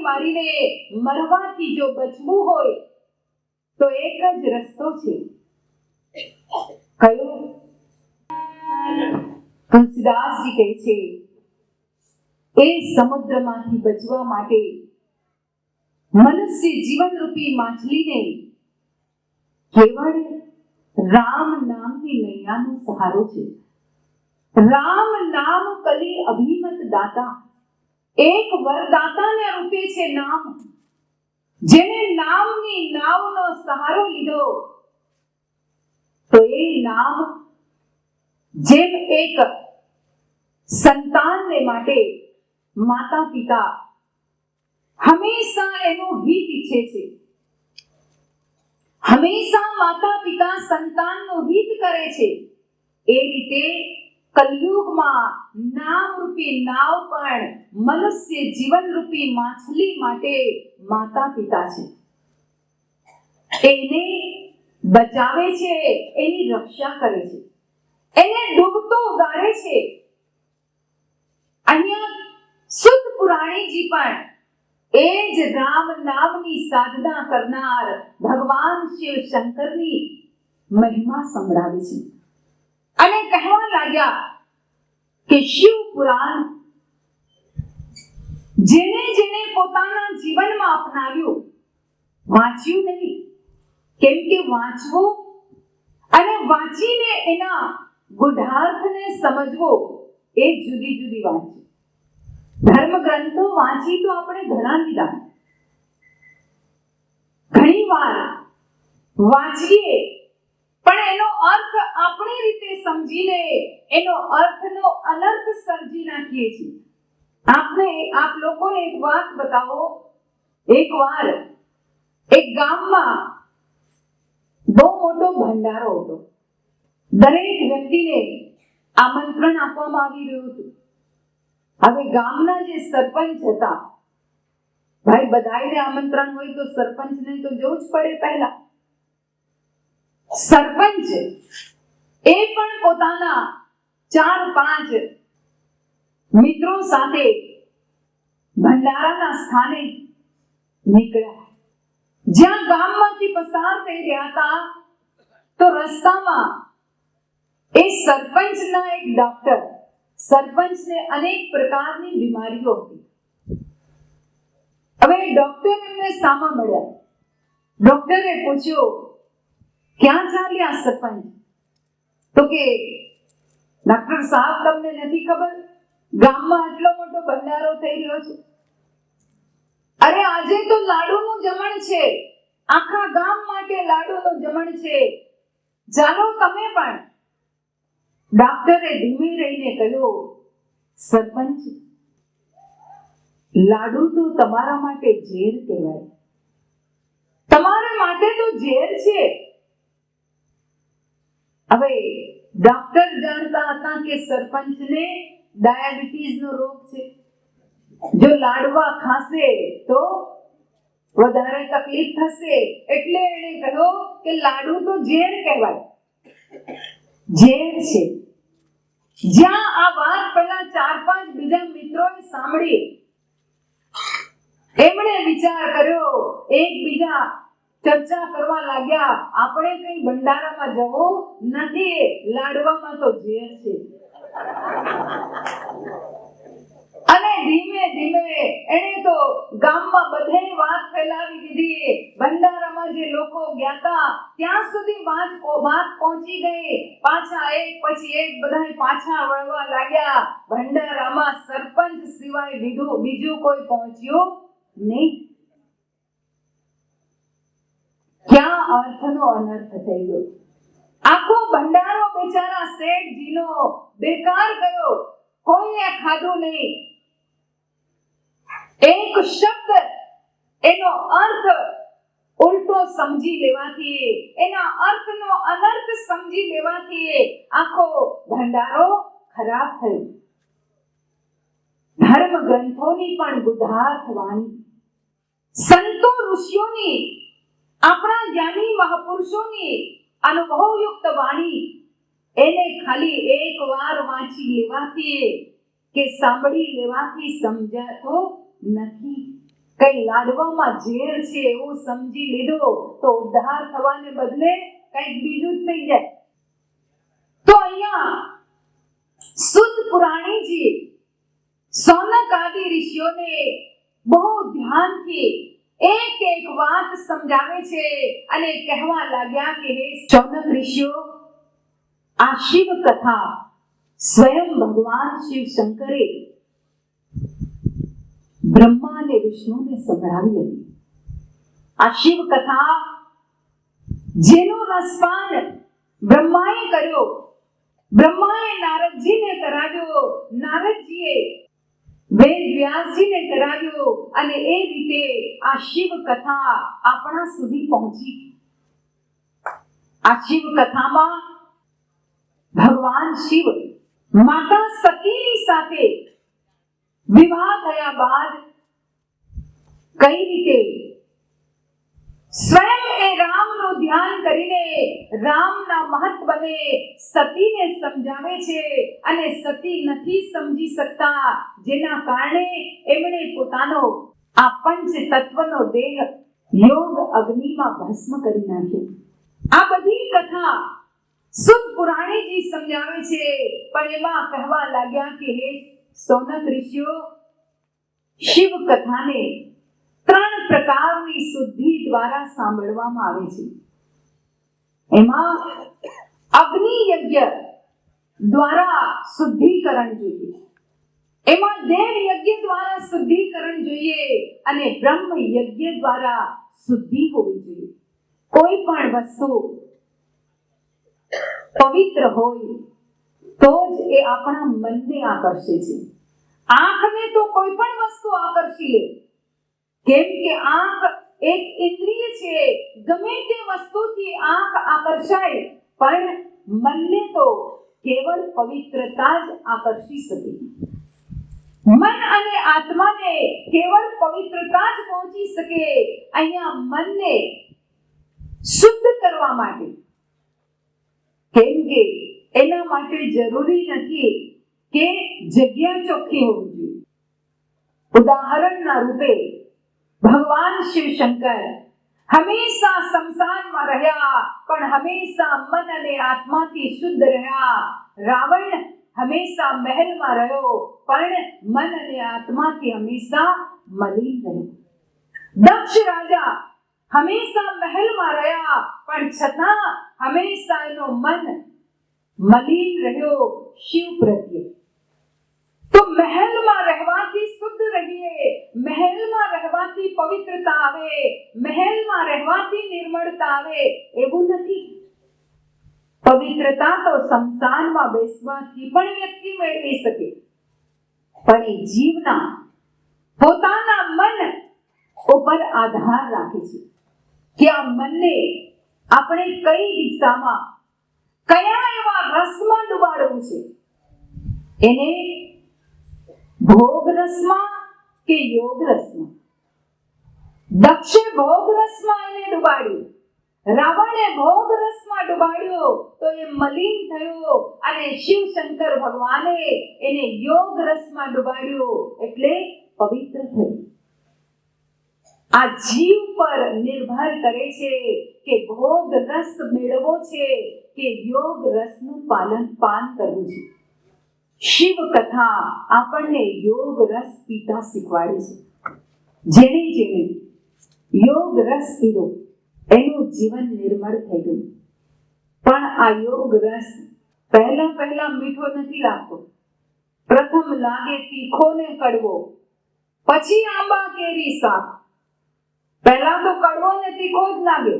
મારીને મરવાથી જો બચવું હોય તો એક જ રસ્તો છે. કયો? તુલસીદાસજી કહે છે, એ સમુદ્રમાંથી બચવા માટે મનુષ્ય જીવન રૂપી માછલીને કેવળ રામ નામની નૈયાનો સહારો છે. રામ નામ કલી અભિમત દાતા. એક વરદાતાને રૂપે છે નામ. જેને નામની નાવનો સહારો લીધો તો એ નામ જેમ એક સંતાનને માટે માતા પિતા હંમેશા એનું હિત ઈચ્છે છે, હંમેશા માતા પિતા સંતાનનું હિત કરે છે, એ રીતે કલયુગમાં નામ રૂપી નાવ પણ મનુષ્ય જીવન રૂપી માછલી માટે માતા પિતા છે. એને બચાવે છે, એની રક્ષા કરે છે, એને ડૂબતો ગાળે છે. અહીંયા શુદ્ધ પુરાણીજી પણ એ જ રામ નામની સાધના કરનાર ભગવાન શિવ શંકરની મહિમા સંભળાવે છે અને કહેવા લાગ્યા કે શિવ પુરાણ જેને જેને પોતાના જીવનમાં અપનાવ્યું, વાંચ્યું નહીં, કેમ કે વાંચવું અને વાંચીને એના ગુઢાર્થને સમજવો એ જુદી જુદી વાત છે. ધર્મ ગ્રંથો વાંચી તો આપણે ઘણા લીધા, ઘણી વાર વાંચીએ પણ એનો અર્થ આપણી રીતે સમજીને એનો અર્થનો અનર્થ સર્જી નાખીએ છીએ. આપ લોકોને એક વાત બતાવો. એકવાર એક ગામમાં બહુ મોટો ભંડારો હતો. દરેક વ્યક્તિને આમંત્રણ આપવામાં આવી રહ્યું હતું. હવે ગામના જે સરપંચ હતા, ભાઈ બધાયને આમંત્રણ હોય તો સરપંચને તો જવું જ પડે. પહેલા સરપંચ એ પણ પોતાના 4-5 મિત્રો સાથે ભંડારાના સ્થાને નીકળ્યા. જ્યાં ગામમાંથી પસાર થઈ રહ્યા હતા તો રસ્તામાં એ સરપંચના એક ડોક્ટર, સરપંચને અનેક પ્રકારની બીમારીઓ હતી. હવે ડોક્ટર એમને સામા મળ્યા. ડોક્ટરે પૂછ્યું, ક્યાં ચાલ્યા સરપંચ? તો કે ડોક્ટર સાહેબ, તમને નથી ખબર ગામમાં આટલો મોટો ભંડારો થઈ રહ્યો છે? અરે આજે તો લાડુનું જમણ છે, આખા ગામ માટે લાડુનું જમણ છે. ચાલો તમે પણ ડોક્ટરે ધીમે રહીને કહ્યું, સરપંચ, લાડુ તો તમારા માટે ઝેર કહેવાય, તમારા માટે તો ઝેર છે. હવે ડોક્ટર જાણતા હતા કે સરપંચને ડાયાબિટીસ નો રોગ છે. જો લાડવા ખાશે તો વધારે તકલીફ થશે, એટલે એણે કહ્યું કે લાડુ તો ઝેર કહેવાય, ઝેર છે. જ્યાં આ વાત પહેલા 4-5 બીજા મિત્રોએ સાંભળી, એમણે વિચાર કર્યો, એકબીજા ચર્ચા કરવા લાગ્યા, આપણે કઈ ભંડારામાં જવું નથી, લાડવામાં તો ઝેર છે. અને ધીમે ધીમે એને તો ગામમાં બધે વાત ફેલાવી દીધી. ભંડારામાં જે લોકો ગયા હતા ત્યાં સુધી વાત પહોંચી ગઈ. પાછા એક પછી એક બધા પાછા વળવા લાગ્યા. ભંડારામાં સરપંચ સિવાય બીજું કોઈ પહોંચ્યું નહીં. ક્યાં અર્થનો અનર્થ થઈ ગયો. આખો ભંડારો બેચારા શેઠજીનો બેકાર ગયો. કોઈએ ખાધું નહીં. એક શબ્દ એનો અર્થ ઉલટો સમજી લેવાથી, એના અર્થનો અનર્થ સમજી લેવાથી આખો ભંડારો ખરાબ થયો. ધર્મ ગ્રંથોની પણ ગુધાર્થ વાણી, સંતો ઋષિઓની, આપણા જ્ઞાની મહાપુરુષોની અનુભવયુક્ત વાણી, એને ખાલી એક વાર વાંચી લેવાથી કે સાંભળી લેવાથી સમજાતો નથી. કઈ લાડવામાં ઝેર છે એવું સમજી લીધો તો ઉદ્ધાર થવાને બદલે કઈક બીજું જ થઈ જાય. તો અહીંયા સુત પુરાણીજી સૌનક આદિ ઋષિઓને બહુ ધ્યાનથી એક એક વાત સમજાવે છે અને કહેવા લાગ્યા કે હે સૌનક ઋષિઓ, આ શિવ કથા સ્વયં ભગવાન શિવ શંકરે બ્રહ્મા અને વિષ્ણુને સંભળાવી હતી. આ શિવ કથા જેનો રસપાન બ્રહ્માએ કર્યો, બ્રહ્માએ નારદજીને કરાવ્યો, નારદજીએ વેદ વ્યાસજીને કરાવ્યો અને એ રીતે આ શિવ કથા આપણા સુધી પહોંચી. આ શિવ કથામાં ભગવાન શિવ માતા સતીની સાથે વિવાહ થયા બાદ કઈ રીતે સ્વયં એ રામનું ધ્યાન કરીને રામના મહત્વને સતીને સમજાવે છે અને સતી નથી સમજી શકતા, જેના કારણે એમણે પોતાનો આ પંચ તત્વનો દેહ યોગ અગ્નિમાં ભસ્મ કરી નાખ્યો. આ બધી કથા સુત પુરાણીજી સમજાવે છે, પણ એમાં કહેવા લાગ્યા કે હે સૌનક ઋષિઓ, શિવ કથાને 3 પ્રકારની શુદ્ધિ દ્વારા સાંભળવામાં આવે છે. એમાં અગ્નિ યજ્ઞ દ્વારા શુદ્ધિકરણ જોઈએ, એમાં દેવ યજ્ઞ દ્વારા શુદ્ધિકરણ જોઈએ અને બ્રહ્મ યજ્ઞ દ્વારા શુદ્ધિ હોવી જોઈએ. કોઈ પણ વસ્તુ પવિત્ર હોય તો જ એ આપણા મનને આકર્ષે છે. આંખને તો કોઈ પણ વસ્તુ આકર્ષી લે, કેમ કે આંખ એક ઇન્દ્રિય છે. ગમે તે વસ્તુથી આંખ આકર્ષાય, પણ મનને તો કેવળ પવિત્રતા જ આકર્ષી શકે. મન અને આત્માને કેવળ પવિત્રતા જ પહોંચી શકે. અહીંયા મનને શુદ્ધ કરવા માટે, કેમ કે એના માટે જરૂરી નથી કે જગ્યા ચોખ્ખી હોવી જોઈએ. ઉદાહરણના રૂપે ભગવાન શિવ શંકર હંમેશા સંસારમાં રહ્યા, પણ હંમેશા મન અને આત્માથી શુદ્ધ રહ્યા. રાવણ હંમેશા મહેલમાં રહ્યો, પણ મન અને આત્માથી હંમેશા મલિન રહ્યો. દક્ષ રાજા હંમેશા મહેલમાં રહ્યા, પણ છતાં હંમેશા એનો મન મલિન રહ્યો શિવ પ્રત્યે. તો મહેલમાં રહેવાથી શુદ્ધ રહીએ, મહેલમાં રહેવાથી પવિત્રતા આવે, મહેલમાં રહેવાથી નિર્મળતા આવે એવું નથી. પવિત્રતા તો સંસારમાં બેસવાથી પણ વ્યક્તિ મેળવી શકે, પણ એ જીવના પોતાના મન ઉપર આધાર રાખે છે કે આ મનને આપણે કઈ દિશામાં, કયા એવા રસમાં ડુબાડવું છે. એને ભોગ રસમાં કે યોગ રસમાં? દક્ષે ભોગ રસમાં એને ડુબાડ્યું, રાવણે ભોગ રસમાં ડુબાડ્યો તો એ મલિન થયો, અને શિવ શંકર ભગવાને એને યોગ રસમાં ડુબાડ્યો એટલે પવિત્ર થયો. આ જીવ પર નિર્ભર કરે છે કે ભોગ રસ મેળવવો છે કે યોગ રસનું પાન કરવું છે. શિવ કથા આપણને યોગ રસ પીતા શીખવાડે છે. જેણે જેણે યોગ રસ પીધો એનું જીવન નિર્મળ થઈ ગયું. પણ આ યોગ રસ પહેલા મીઠો નથી લાગતો. પ્રથમ લાગે તીખો ને કડવો, પછી આંબા કેરી શાક. પહેલા તો કડવો ને તીખો જ લાગે.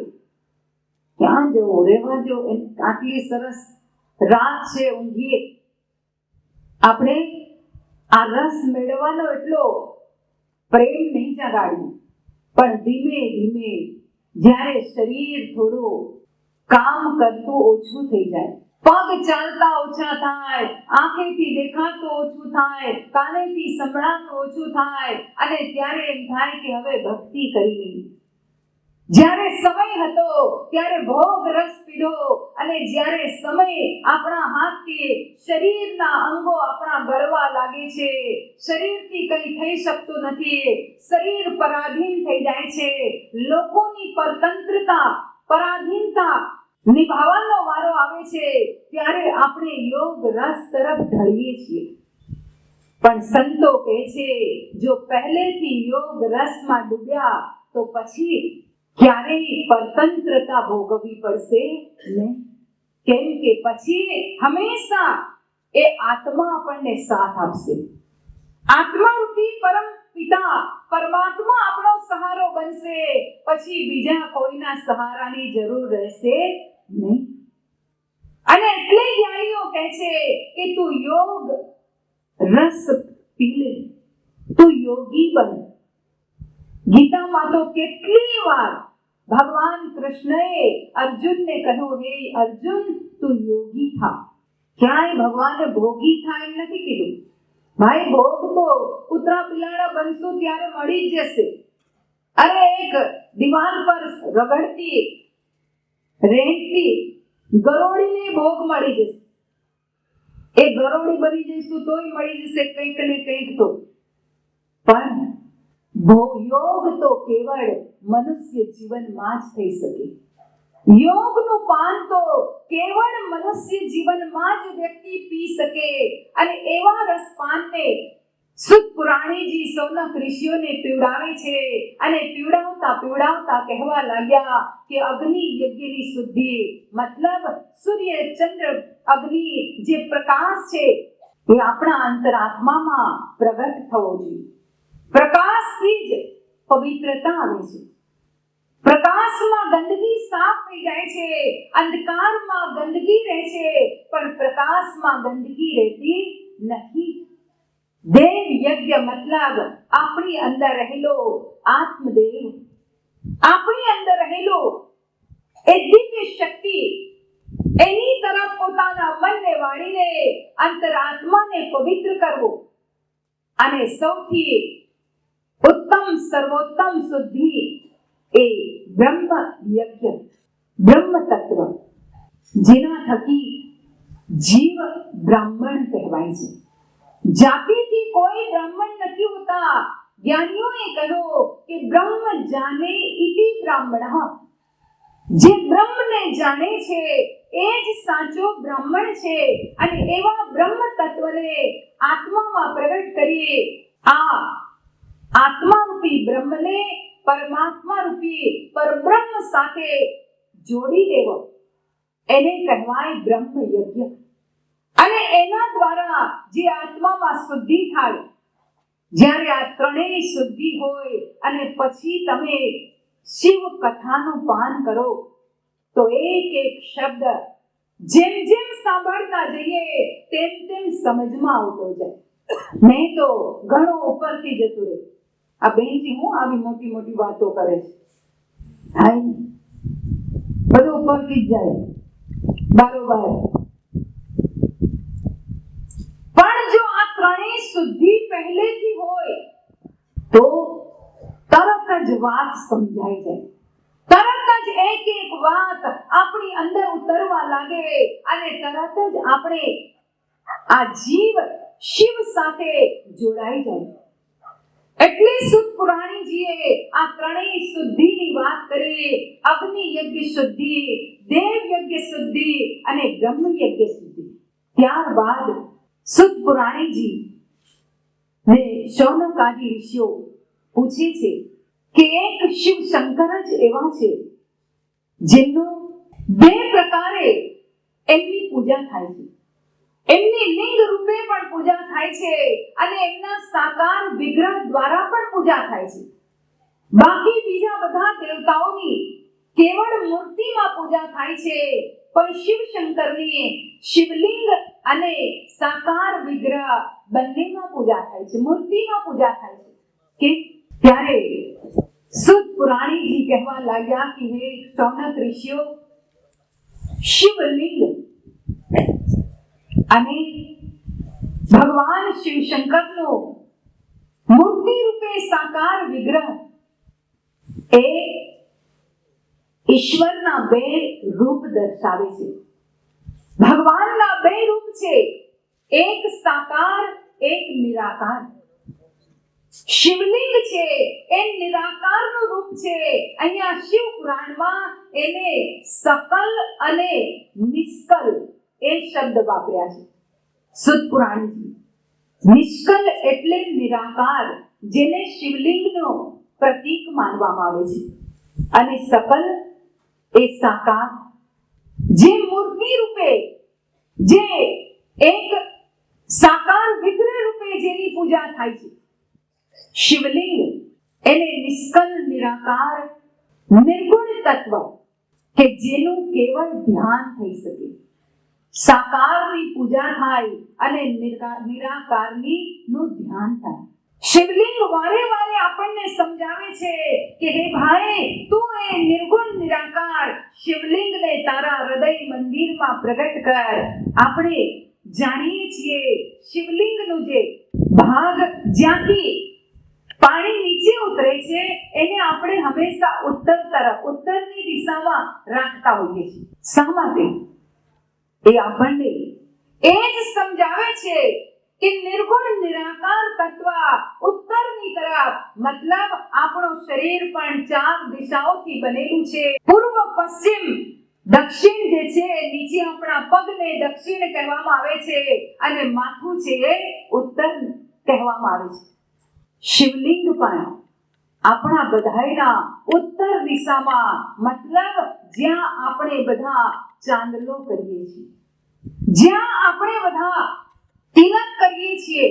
ક્યાં જવું, રહેવા દો, આટલી સરસ રાત છે, ઊંઘીએ. આપણે આ રસ મેળવવાનો એટલો પ્રેમ નહીં જગાડવું, પણ ધીમે ધીમે જ્યારે શરીર થોડું કામ કરતું ઓછું થઈ જાય, પગ ચાલતા ઓછા થાય, આંખેથી દેખાતું ઓછું થાય, કાનેથી સંભળાતું ઓછું થાય, અને ત્યારે એમ થાય કે હવે ભક્તિ કરી લઈએ. જ્યારે સમય હતો ત્યારે ભોગ રસ પીધો, અને જ્યારે સમય આપણા હાથથી શરીરના અંગો આપણા ગળવા લાગે છે, શરીરથી કંઈ થઈ શકતું નથી, શરીર પરાધીન થઈ જાય છે, લોકોની પરતંત્રતા, પરાધીનતા નિભાવવાનો વારો આવે છે, ત્યારે આપણે યોગ રસ તરફ ઢળીએ છીએ. પણ સંતો કહે છે જો પહેલેથી યોગ રસમાં ડૂબ્યા તો પછી ક્યારેય પરતંત્રતા ભોગવવી પડશે નહીં. કેમ કે પછી હંમેશા એ આત્મા આપણને સાથ આપશે. આત્મારૂપી પરમ પિતા પરમાત્મા આપણો સહારો બનશે. પછી બીજા કોઈના સહારાની જરૂર રહેશે નહીં. અને એટલે જ્ઞાનીઓ કહે છે કે તું યોગ રસ પી લે, તું યોગી બન. ગીતામાં તો કેટલી વાર ભગવાન કૃષ્ણએ અર્જુનને કહ્યું, હે અર્જુન તું યોગી થા. ક્યાંય ભગવાને ભોગી થા એમ નથી કીધું. ભાઈ ભોગ તો કૂતરા બિલાડા બનશું ત્યારે મળી જ જશે. અરે એક દિવાલ પર રગડતી રેંગતી ગરોળીને ભોગ મળી જશે. એ ગરોળી બની જઈશું તોય મળી જશે કંઈક ને કંઈક તો. પણ યોગ તો કેવળ મનુષ્ય જીવનમાં જ થઈ શકે. યોગનું પાન તો કેવળ મનુષ્ય જીવનમાં જ વ્યક્તિ પી શકે. અને એવા રસપાનને સુત પુરાણીજી સૌનક ઋષિઓને પીવડાવે છે. અને પીવડાવતા કહેવા લાગ્યા કે અગ્નિ યજ્ઞની શુદ્ધિ, મતલબ સૂર્ય ચંદ્ર અગ્નિ જે પ્રકાશ છે એ આપણા અંતરાત્મામાં પ્રગટ થવો જોઈએ. પ્રકાશથી જ પવિત્રતા આવે છે. પ્રકાશમાં ગંદકી સાફ થઈ જાય છે, અંધકારમાં ગંદકી રહે છે, પણ પ્રકાશમાં ગંદકી રહેતી નથી. દેવ યજ્ઞ મતલબ આપણી અંદર રહેલો આત્મદેવ, આપણી અંદર રહેલો એ દિવ્ય શક્તિ, એની તરફ પોતાના મનને વાળીને અંતરાત્માને પવિત્ર કરવો. અને સૌથી ઉત્તમ સર્વોત્તમ શુદ્ધિ એ બ્રહ્મ યજ્ઞ, બ્રહ્મ તત્વ, જેના થકી જીવ બ્રાહ્મણ કહેવાય છે. જાતિથી કોઈ બ્રાહ્મણ નથી હોતા. જ્ઞાનીઓએ કહ્યું કે બ્રહ્મ જાને ઇતિ બ્રાહ્મણ. જે બ્રહ્મને જાણે છે એ જ સાચો બ્રાહ્મણ છે. અને એવા બ્રહ્મ તત્વને આત્મામાં પ્રગટ કરીએ. આ આત્મારૂપી બ્રહ્મને પરમાત્મા રૂપી પરબ્રહ્મ સાથે જોડી દેવો, એને કહેવાય બ્રહ્મ યજ્ઞ. અને એના દ્વારા જે આત્મામાં શુદ્ધિ થાય, જ્યારે આ ત્રણેય શુદ્ધિ હોય અને પછી તમે શિવ કથાનું પાન કરો તો એક એક શબ્દ જેમ જેમ સાંભળતા જઈએ તેમ તેમ સમજમાં આવતો જાય, નહીં તો ઘણો ઉપરથી જતું રહે. આ બેનજી હું આવી મોટી મોટી વાતો કરે છે, હાય બધું ઉપરથી જ જાય બારોબાર. પણ જો આ ત્રણેય શુદ્ધિ પહેલેથી હોય તો તરત જ વાત સમજાઈ જાય, તરત જ એક એક વાત આપણી અંદર ઉતરવા લાગે અને તરત જ આપણે આ જીવ શિવ સાથે જોડાઈ જાય. એટલે સુત પુરાણીજીએ આ ત્રણેય શુદ્ધિની વાત કરી. અગ્નિ યજ્ઞ શુદ્ધિ, દેવ યજ્ઞ શુદ્ધિ અને બ્રહ્મ યજ્ઞ શુદ્ધિ. ત્યારબાદ સુત પુરાણીજી ને શૌનક આદિ ઋષિઓ પૂછે છે કે એક શિવ શંકર જ એવા છે જેમનું બે પ્રકારે એમની પૂજા થાય છે. એમની લિંગ રૂપે પણ પૂજા થાય છે અને એમના સાકાર વિગ્રહ દ્વારા પણ પૂજા થાય છે. બાકી બીજા બધા દેવતાઓની કેવળ મૂર્તિમાં પૂજા થાય છે, પણ શિવ શંકરની શિવલિંગ અને સાકાર વિગ્રહ બંનેમાં પૂજા થાય છે, મૂર્તિમાં પૂજા થાય છે. કે ત્યારે સુત પુરાણીજી કહેવા લાગ્યા કે હે શૌનક ઋષિઓ, શિવલિંગ અને ભગવાન શિવ શંકરનો મૂર્તિ રૂપે સાકાર વિગ્રહ એ ઈશ્વરના બે રૂપ દર્શાવે છે. ભગવાનના બે રૂપ છે, એક સાકાર એક નિરાકાર. શિવલિંગ છે એ નિરાકારનું રૂપ છે. અહીંયા શિવ પુરાણમાં એને સકલ અને નિષ્કલ એ શબ્દ વાપર્યા છે. સુત પુરાણજી નિષ્કલ એટલે નિરાકાર, જેને શિવલિંગનો પ્રતીક માનવામાં આવે છે, અને સકલ એ સાકાર, જે મૂર્તિ રૂપે, જે એક સાકાર વિગ્રહ રૂપે જેની પૂજા થાય છે. શિવલિંગ એને નિષ્કલ નિરાકાર નિર્ગુણ તત્વ કે જેનું કેવળ ધ્યાન થઈ શકે. સાકારની પૂજા થાય અને નિરાકારની નું ધ્યાન થાય. શિવલિંગ વારે વારે આપણને સમજાવે છે કે હે ભાઈ, તું એ નિર્ગુણ નિરાકાર શિવલિંગને તારા હૃદય મંદિરમાં પ્રગટ કર. આપણે જાણીએ છીએ શિવલિંગનું જે ભાગ જ્યાંથી પાણી નીચે ઉતરે છે એને આપણે હંમેશા ઉત્તર તરફ, ઉત્તરની દિશામાં રાખતા હોઈએ છીએ. શા માટે? એ આપણને એ જ સમજાવે છે કે નિર્ગુણ નિરાકાર તત્વ ઉત્તરની તરફ, મતલબ આપણું શરીર પણ 4 દિશાઓથી બનેલું છે. પૂર્વ, પશ્ચિમ, દક્ષિણ જે છે, નીચે આપણા પગને દક્ષિણ કહેવામાં આવે છે અને માથું છે એ ઉત્તર કહેવામાં આવે છે. શિવલિંગ પણ આપણા બધાયના ઉત્તર દિશામાં, મતલબ જ્યાં આપણે બધા ચાંદલો કરીએ છીએ, જ્યાં આપણે બધા તિલક કરીએ છીએ,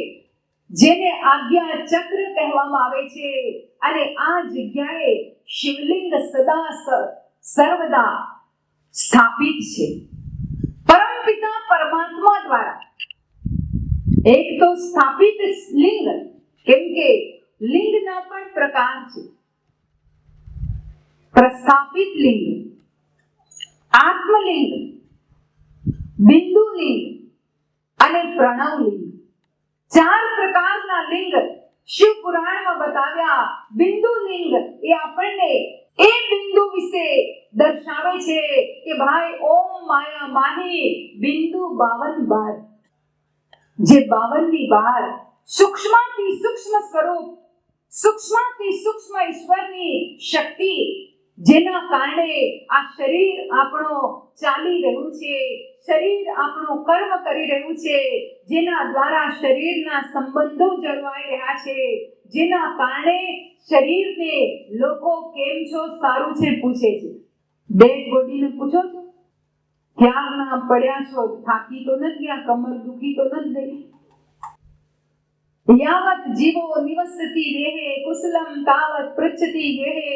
જેને આજ્ઞા ચક્ર કહેવામાં આવે છે, અને આ જગ્યાએ શિવલિંગ સદા સર્વદા સ્થાપિત છે પરમપિતા પરમાત્મા દ્વારા. એક તો સ્થાપિત લિંગ, કેમ કે લિંગના પણ પ્રકાર છે. પ્રસ્થાપિત લિંગ, આત્મલિંગ, બિંદુ લિંગ અને પ્રણવ લિંગ. 4 પ્રકારના લિંગ શિવ પુરાણમાં બતાવ્યા. બિંદુ લિંગ એ આપણને એ બિંદુ વિશે દર્શાવે છે કે ભાઈ ઓમ માયા માહી બિંદુ 52 જે 52 ની બહાર સૂક્ષ્મથી સૂક્ષ્મ સ્વરૂપ, સૂક્ષ્મથી સૂક્ષ્મ ઈશ્વરની શક્તિ, જેના કારણે આ શરીર આપણો ચાલી રહ્યું છે, શરીર આપણું કર્મ કરી રહ્યું છે, જેના દ્વારા શરીરના સંબંધો જળવાઈ રહ્યા છે, જેના કારણે શરીરને લોકો કેમ છો, સારું છે પૂછે છે. ડેડ બોડીને પૂછો છો ક્યારના પડ્યા છો, થાકી તો નથી ગયા, કમર દુખી તો નથી ગઈ? યાવત જીવો નિવસતિ દેહે કુશલમ તાવત પૃચ્છતિ ગેહે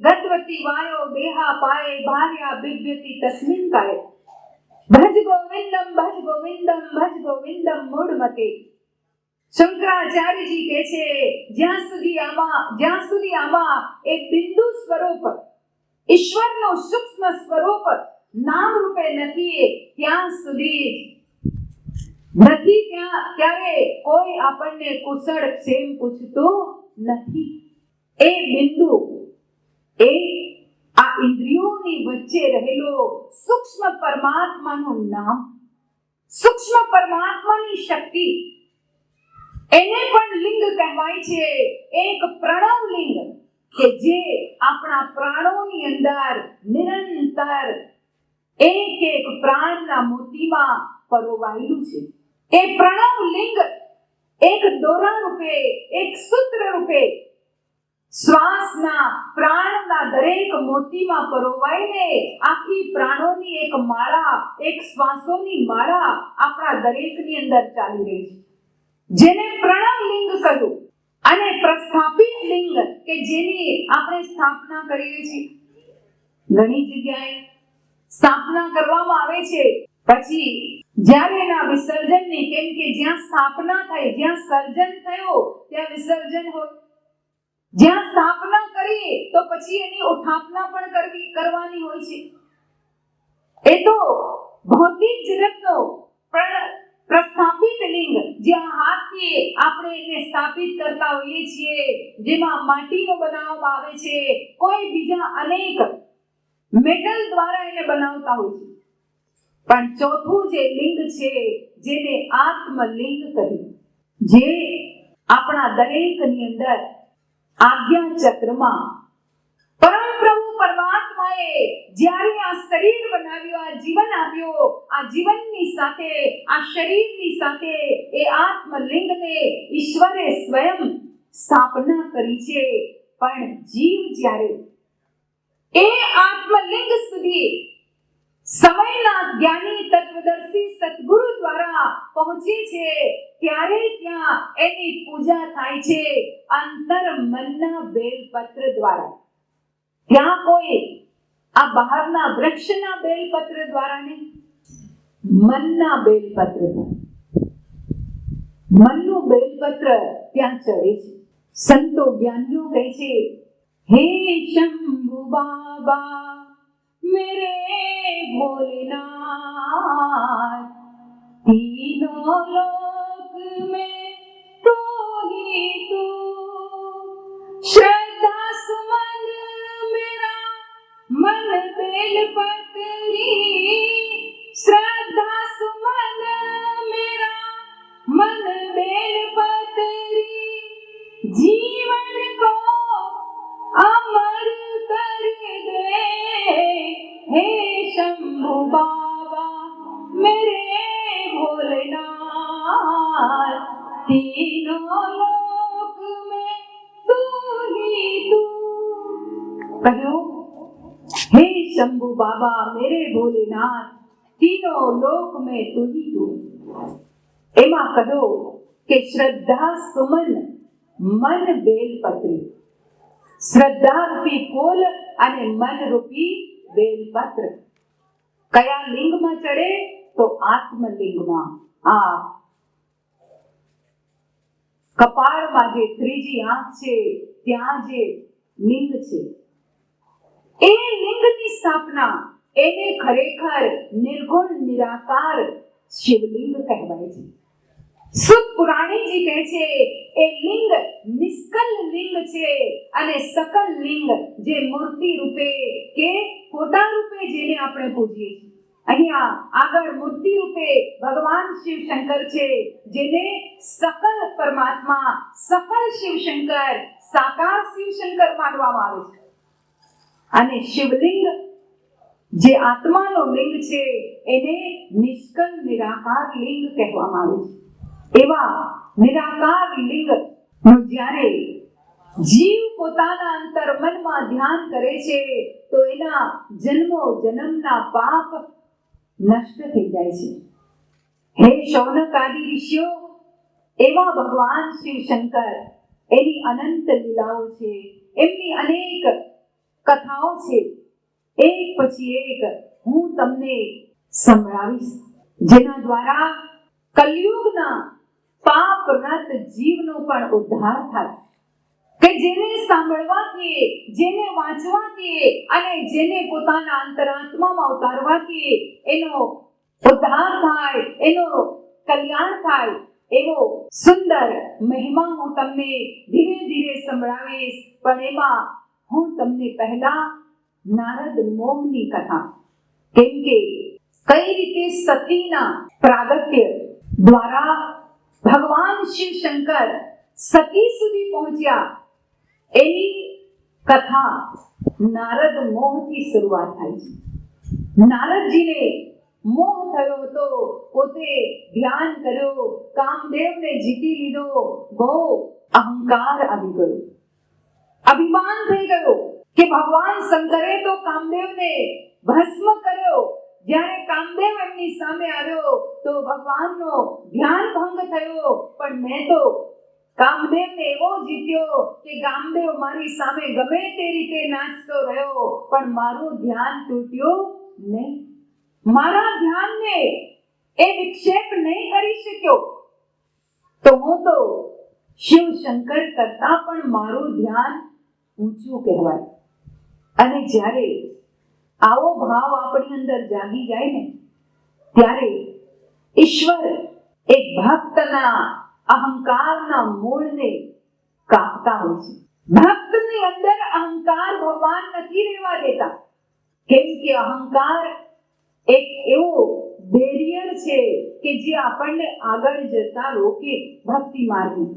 ગતવતી વાયો દેહા પાયે ભાર્યા બિભ્યતિ તસ્મિન કાય. ભજ ગોવિંદમ ભજ ગોવિંદમ ભજ ગોવિંદમ મૂળમતે. શંકરાચાર્યજી કહે છે જ્યાં સુધી આમાં એ બિંદુ સ્વરૂપ ઈશ્વરનું સૂક્ષ્મ સ્વરૂપ નામ રૂપે નથી ત્યાં સુધી નથી ત્યારે કોઈ આપણને કુશળ ક્ષેમ પૂછતું નથી. એ બિંદુ એ આ ઇન્દ્રિયોની વચ્ચે રહેલો સૂક્ષ્મ પરમાત્માનું નામ, સૂક્ષ્મ પરમાત્માની શક્તિ, એને પણ લિંગ કહેવાય છે. એક પ્રણવ લિંગ કે જે આપણા પ્રાણોની અંદર નિરંતર એક એક પ્રાણના મોતીમાં પરોવાયેલું છે. એ પ્રણવ લિંગ એક દોરા રૂપે, એક સૂત્ર રૂપે શ્વાસના પ્રાણના દરેક મોતીમાં પરોવાઈને આખી પ્રાણોની એક માળા, એક શ્વાસોની માળા આપણા દરેકની અંદર ચાલી રહી છે, જેને પ્રણવ લિંગ કહ્યું. અને પ્રસ્થાપિત લિંગ કે જેની આપણે સ્થાપના કરીએ છીએ. ઘણી જગ્યાએ સ્થાપના કરવામાં આવે છે, પછી જ્યારે એના વિસર્જનની, કેમ કે જ્યાં સ્થાપના થઈ, જ્યાં સર્જન થયું ત્યાં વિસર્જન હોય. જ્યાં સ્થાપના કરીએ તો પછી એની ઉત્થાપના પણ કરવાની હોય છે. એ તો ભૌતિક જગતનો પ્રસ્થાપિત લિંગ, જ્યાં હાથથી આપણે એને સ્થાપિત કરતા હોઈએ છીએ, જેમાં માટીનો બનાવવામાં આવે છે, કોઈ બીજા અનેક મેટલ દ્વારા એને બનાવતા હોય છે. પણ ચોથું જે લિંગ છે જેને આત્મલિંગ કહ્યું, જે આપણા દરેકની અંદર આજ્ઞા ચક્રમાં પરમ પ્રભુ પરમાત્માએ જ્યારે આ શરીર બનાવ્યું, આ જીવન આપ્યો, આ જીવનની સાથે, આ શરીરની સાથે એ આત્મલિંગને ઈશ્વરે સ્વયં સ્થાપના કરી છે. પણ જીવ જ્યારે એ આત્મલિંગ સુધી સમયના જ્ઞાની તત્વદર્શી સદગુરુ દ્વારા પહોંચે છે, ત્યારે ત્યાં એની પૂજા થાય છે અંતર મનના બેલપત્ર દ્વારા. ત્યાં કોઈ આ બહારના વૃક્ષના બેલપત્ર દ્વારા નહીં, મનના બેલપત્ર દ્વારા. મનનું બેલપત્ર ત્યાં ચડે છે. સંતો જ્ઞાનીઓ કહે છે, હે શંભુ બાબા मेरे भोलेनाथ, तीनों लोक में तू ही तू, श्रद्धा सुमन मेरा मन बेल पत्री, श्रद्धा सुमन मेरा मन बेल पत्री, जीवन को अमर कर दे हे शंभु बाबा मेरे भोलेनाथ, तीनों लोक में तू ही तू. કહ્યું, હે શંભુ બાબા મેરે ભોલેનાથ, तीनों लोक में तू ही तू. એમાં કહ્યું કે શ્રદ્ધા સુમન મન બેલપત્રી, શ્રદ્ધા રૂપી ફૂલ અને મન રૂપી બેલપત્ર કયા લિંગમાં ચડે? તો આત્મલિંગમાં. આ કપાળમાં જે ત્રીજી આંખ છે ત્યાં જે લિંગ છે, એ લિંગની સ્થાપના, એને ખરેખર નિર્ગુણ નિરાકાર શિવલિંગ કહેવાય છે. સુત પુરાણીજી કહે છે એ લિંગ નિષ્કલ લિંગ છે અને સકલ લિંગ જે મૂર્તિ રૂપે કે ફોટા રૂપે જેને આપણે પૂજીએ છીએ. અહીંયા આગળ મૂર્તિ રૂપે ભગવાન શિવ શંકર છે, જેને સકલ પરમાત્મા, સકલ શિવ શંકર, સાકાર શિવ શંકર માનવામાં આવે છે. અને શિવલિંગ જે આત્માનો લિંગ છે એને નિષ્કલ નિરાકાર લિંગ કહેવામાં આવે છે. એવા નિરાકાર લિંગ નું જ્યારે જીવ પોતાના અંતર્મનમાં ધ્યાન કરે છે તો એના જન્મો જન્મના પાપ નષ્ટ થઈ જાય છે. હે શૌનક આદિ ઋષિઓ, એવા ભગવાન શિવ શંકર, એની અનંત લીલાઓ છે, એમની અનેક કથાઓ છે. એક પછી એક હું તમને સંભળાવીશ, જેના દ્વારા કલયુગના પાપરત જીવનો પણ ઉદ્ધાર થાય, કે જેને સાંભળવાથી, જેને વાંચવાથી અને જેને પોતાના અંતરાત્મામાં ઉતારવાથી એનો ઉદ્ધાર થાય, એનો કલ્યાણ થાય, એવો સુંદર મહિમા હું તમને ધીરે ધીરે સંભળાવીશ. પણ એમાં હું તમને પહેલા નારદ મોહની કથા, કેમ કે કઈ રીતે સતીના પ્રાગટ્ય દ્વારા ભગવાન શિવ શંકર સતી સુધી પહોંચ્યા, એની કથા નારદ મોહથી શરૂઆત થાય છે. નારદજીને મોહ થયો હતો, પોતે ધ્યાન કર્યો, કામદેવને જીતી લીધો, બહુ અહંકાર આવી ગયો, અભિમાન થઈ ગયો કે ભગવાન શંકરે તો કામદેવને ભસ્મ કર્યો. જ્યારે કામદેવ એમની સામે આવ્યો તો ભગવાનનો ધ્યાન ભંગ થયો, પણ મેં તો કામદેવને એવો જીત્યો કે કામદેવ મારી સામે ગમે તે રીતે નાચતો રહ્યો, પણ મારું ધ્યાન તૂટ્યું નહીં, મારા ધ્યાનને એ વિક્ષેપ નહીં કરી શક્યો. તો હું તો શિવ શંકર કરતા પણ મારું ધ્યાન ઊંચું કહેવાય. અને જ્યારે આવો ભાવ આપણી અંદર જાગી જાય ને, ત્યારે ઈશ્વર એક ભક્તના અહંકારના મૂળને કાપતા હોય છે. ભક્તની અંદર અહંકાર ભગવાન નથી રહેવા દેતા, કેમ કે અહંકાર એક એવો બેરિયર છે કે જે આપણને આગળ જતા રોકે ભક્તિ માર્ગમાં.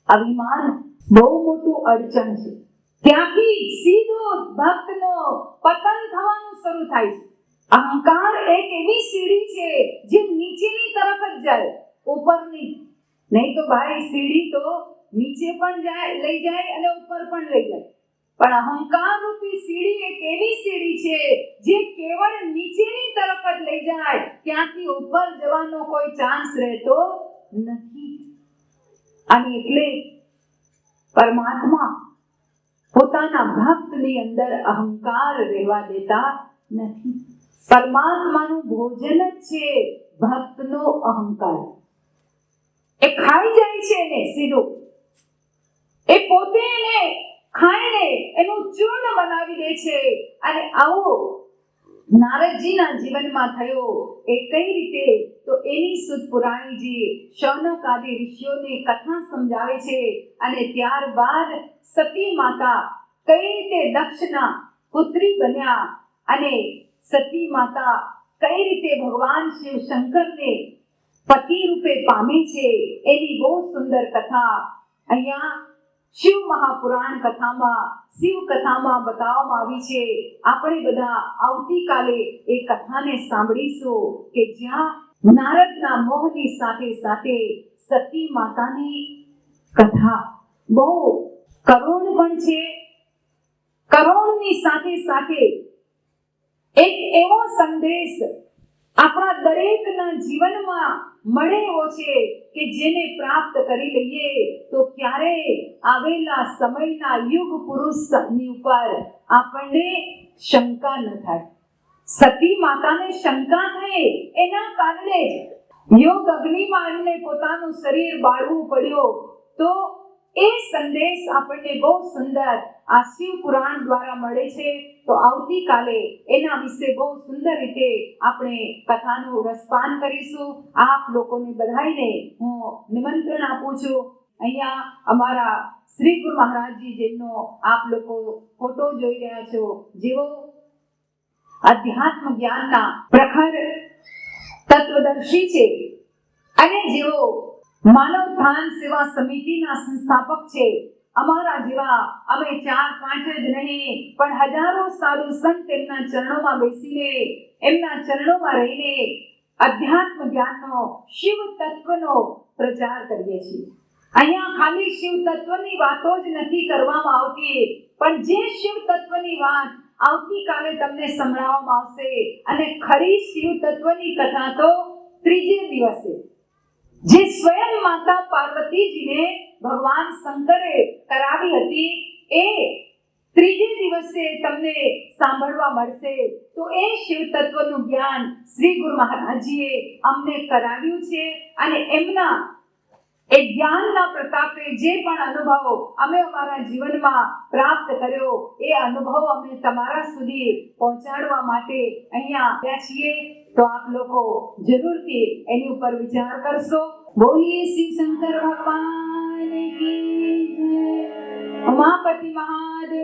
અભિમાન બહુ મોટું અડચણ છે, ત્યાંથી સીધો ભક્તનો પતન થવાનું શરૂ થાય છે. અહંકાર એક એવી સીડી છે જે નીચેની તરફ જ જાય, ઉપરની નહીં. તો ભાઈ સીડી તો નીચે પણ જાય, લઈ જાય અને ઉપર પણ લઈ જાય, પણ અહંકાર રૂપી સીડી એક એવી સીડી છે જે કેવળ નીચેની તરફ જ લઈ જાય, ત્યાંથી ઉપર જવાનો કોઈ ચાન્સ રહેતો નથી. અને એટલે પરમાત્મા પોતાના ભક્તની અંદર અહંકાર રહેવા દેતા નથી. પરમાત્માનું ભોજન જ છે ભક્તનો અહંકાર. એ ખાઈ જાય છે એને સીધું, એ પોતે એને ખાઈને એનું ચૂર્ણ બનાવી દે છે. અને આવો નારદજીના જીવનમાં થયો. એ કઈ રીતે? તો એની સુત પુરાણીજી શૌનક આદિ ઋષિઓને કથા સમજાવે છે. અને ત્યારબાદ સતી માતા કઈ રીતે દક્ષના પુત્રી બન્યા અને સતી માતા કઈ રીતે ભગવાન શિવ શંકરને પતિ રૂપે પામે છે, એની બહુ સુંદર કથા અહીંયા શિવ મહાપુરાણ કથામાં, શિવ કથામાં બતાવવામાં આવી છે. આપણે બધા આવતીકાલે એ કથાને સાંભળીશું કે જ્યાં નારદના મોહની સાથે સાથે સતી માતાની કથા બહુ કરુણ પણ છે. કરુણની સાથે સાથે એક એવો સંદેશ આપણા દરેકના જીવનમાં મળે એવો છે કે જેને પ્રાપ્ત કરી લઈએ તો ક્યારે આવેલા સમયના યુગ પુરુષની ઉપર આપણને શંકા ન થાય. સતી માતાને શંકા થઈ એના કારણે જ યોગ અગ્નિમાં એમને પોતાનું શરીર બાળવું પડ્યો. તો એ સંદેશ આપણને બહુ સુંદર આ શિવ પુરાણ દ્વારા મળે છે. તો આવતીકાલે એના વિશે બહુ સુંદર રીતે આપણે કથાનું રસપાન કરીશું. આપ લોકોને બધાઈને હું નિમંત્રણ આપું છું. અહીંયા અમારા શ્રી ગુરુ મહારાજજી જેમનો આપ લોકો ફોટો જોઈ રહ્યા છો, જેઓ અધ્યાત્મ જ્ઞાનના પ્રખર તત્વદર્શી છે અને જેઓ માનવ ધ્યાન સેવા સમિતિના સંસ્થાપક છે. અમારા જેવા અમે 4-5 જ નહીં પણ હજારો સાધુ સંત એમના ચરણોમાં બેસીને, એમના ચરણોમાં રહીને અધ્યાત્મ જ્ઞાનનો, શિવ તત્વનો પ્રચાર કરીએ છીએ. અહીંયા ખાલી શિવ તત્વની વાતો જ નથી કરવામાં આવતી, પણ જે શિવ તત્વની વાત આવતીકાલે તમને સંભળાવવામાં આવશે. અને ખરી શિવ તત્વની કથા તો ત્રીજે દિવસે, જે સ્વયં માતા પાર્વતીજીને ભગવાન શંકરે કરાવી હતી, એ ત્રીજે દિવસે દિવસે તમને સાંભળવા મળશે. તો એ શિવ તત્વનું જ્ઞાન શ્રી ગુરુ મહારાજજીએ અમને કરાવ્યું છે અને એમના એ જ્ઞાનના પ્રતાપે જે પણ અનુભવ અમે અમારા જીવનમાં પ્રાપ્ત કર્યો એ અનુભવ અમે તમારા સુધી પહોંચાડવા માટે અહીંયા આવ્યા છીએ. તો આપ લોકો જરૂરથી એની ઉપર વિચાર કરશો. બોલીએ શિવ શંકર ભગવાન કી જય. ઉમાપતિ મહાદેવ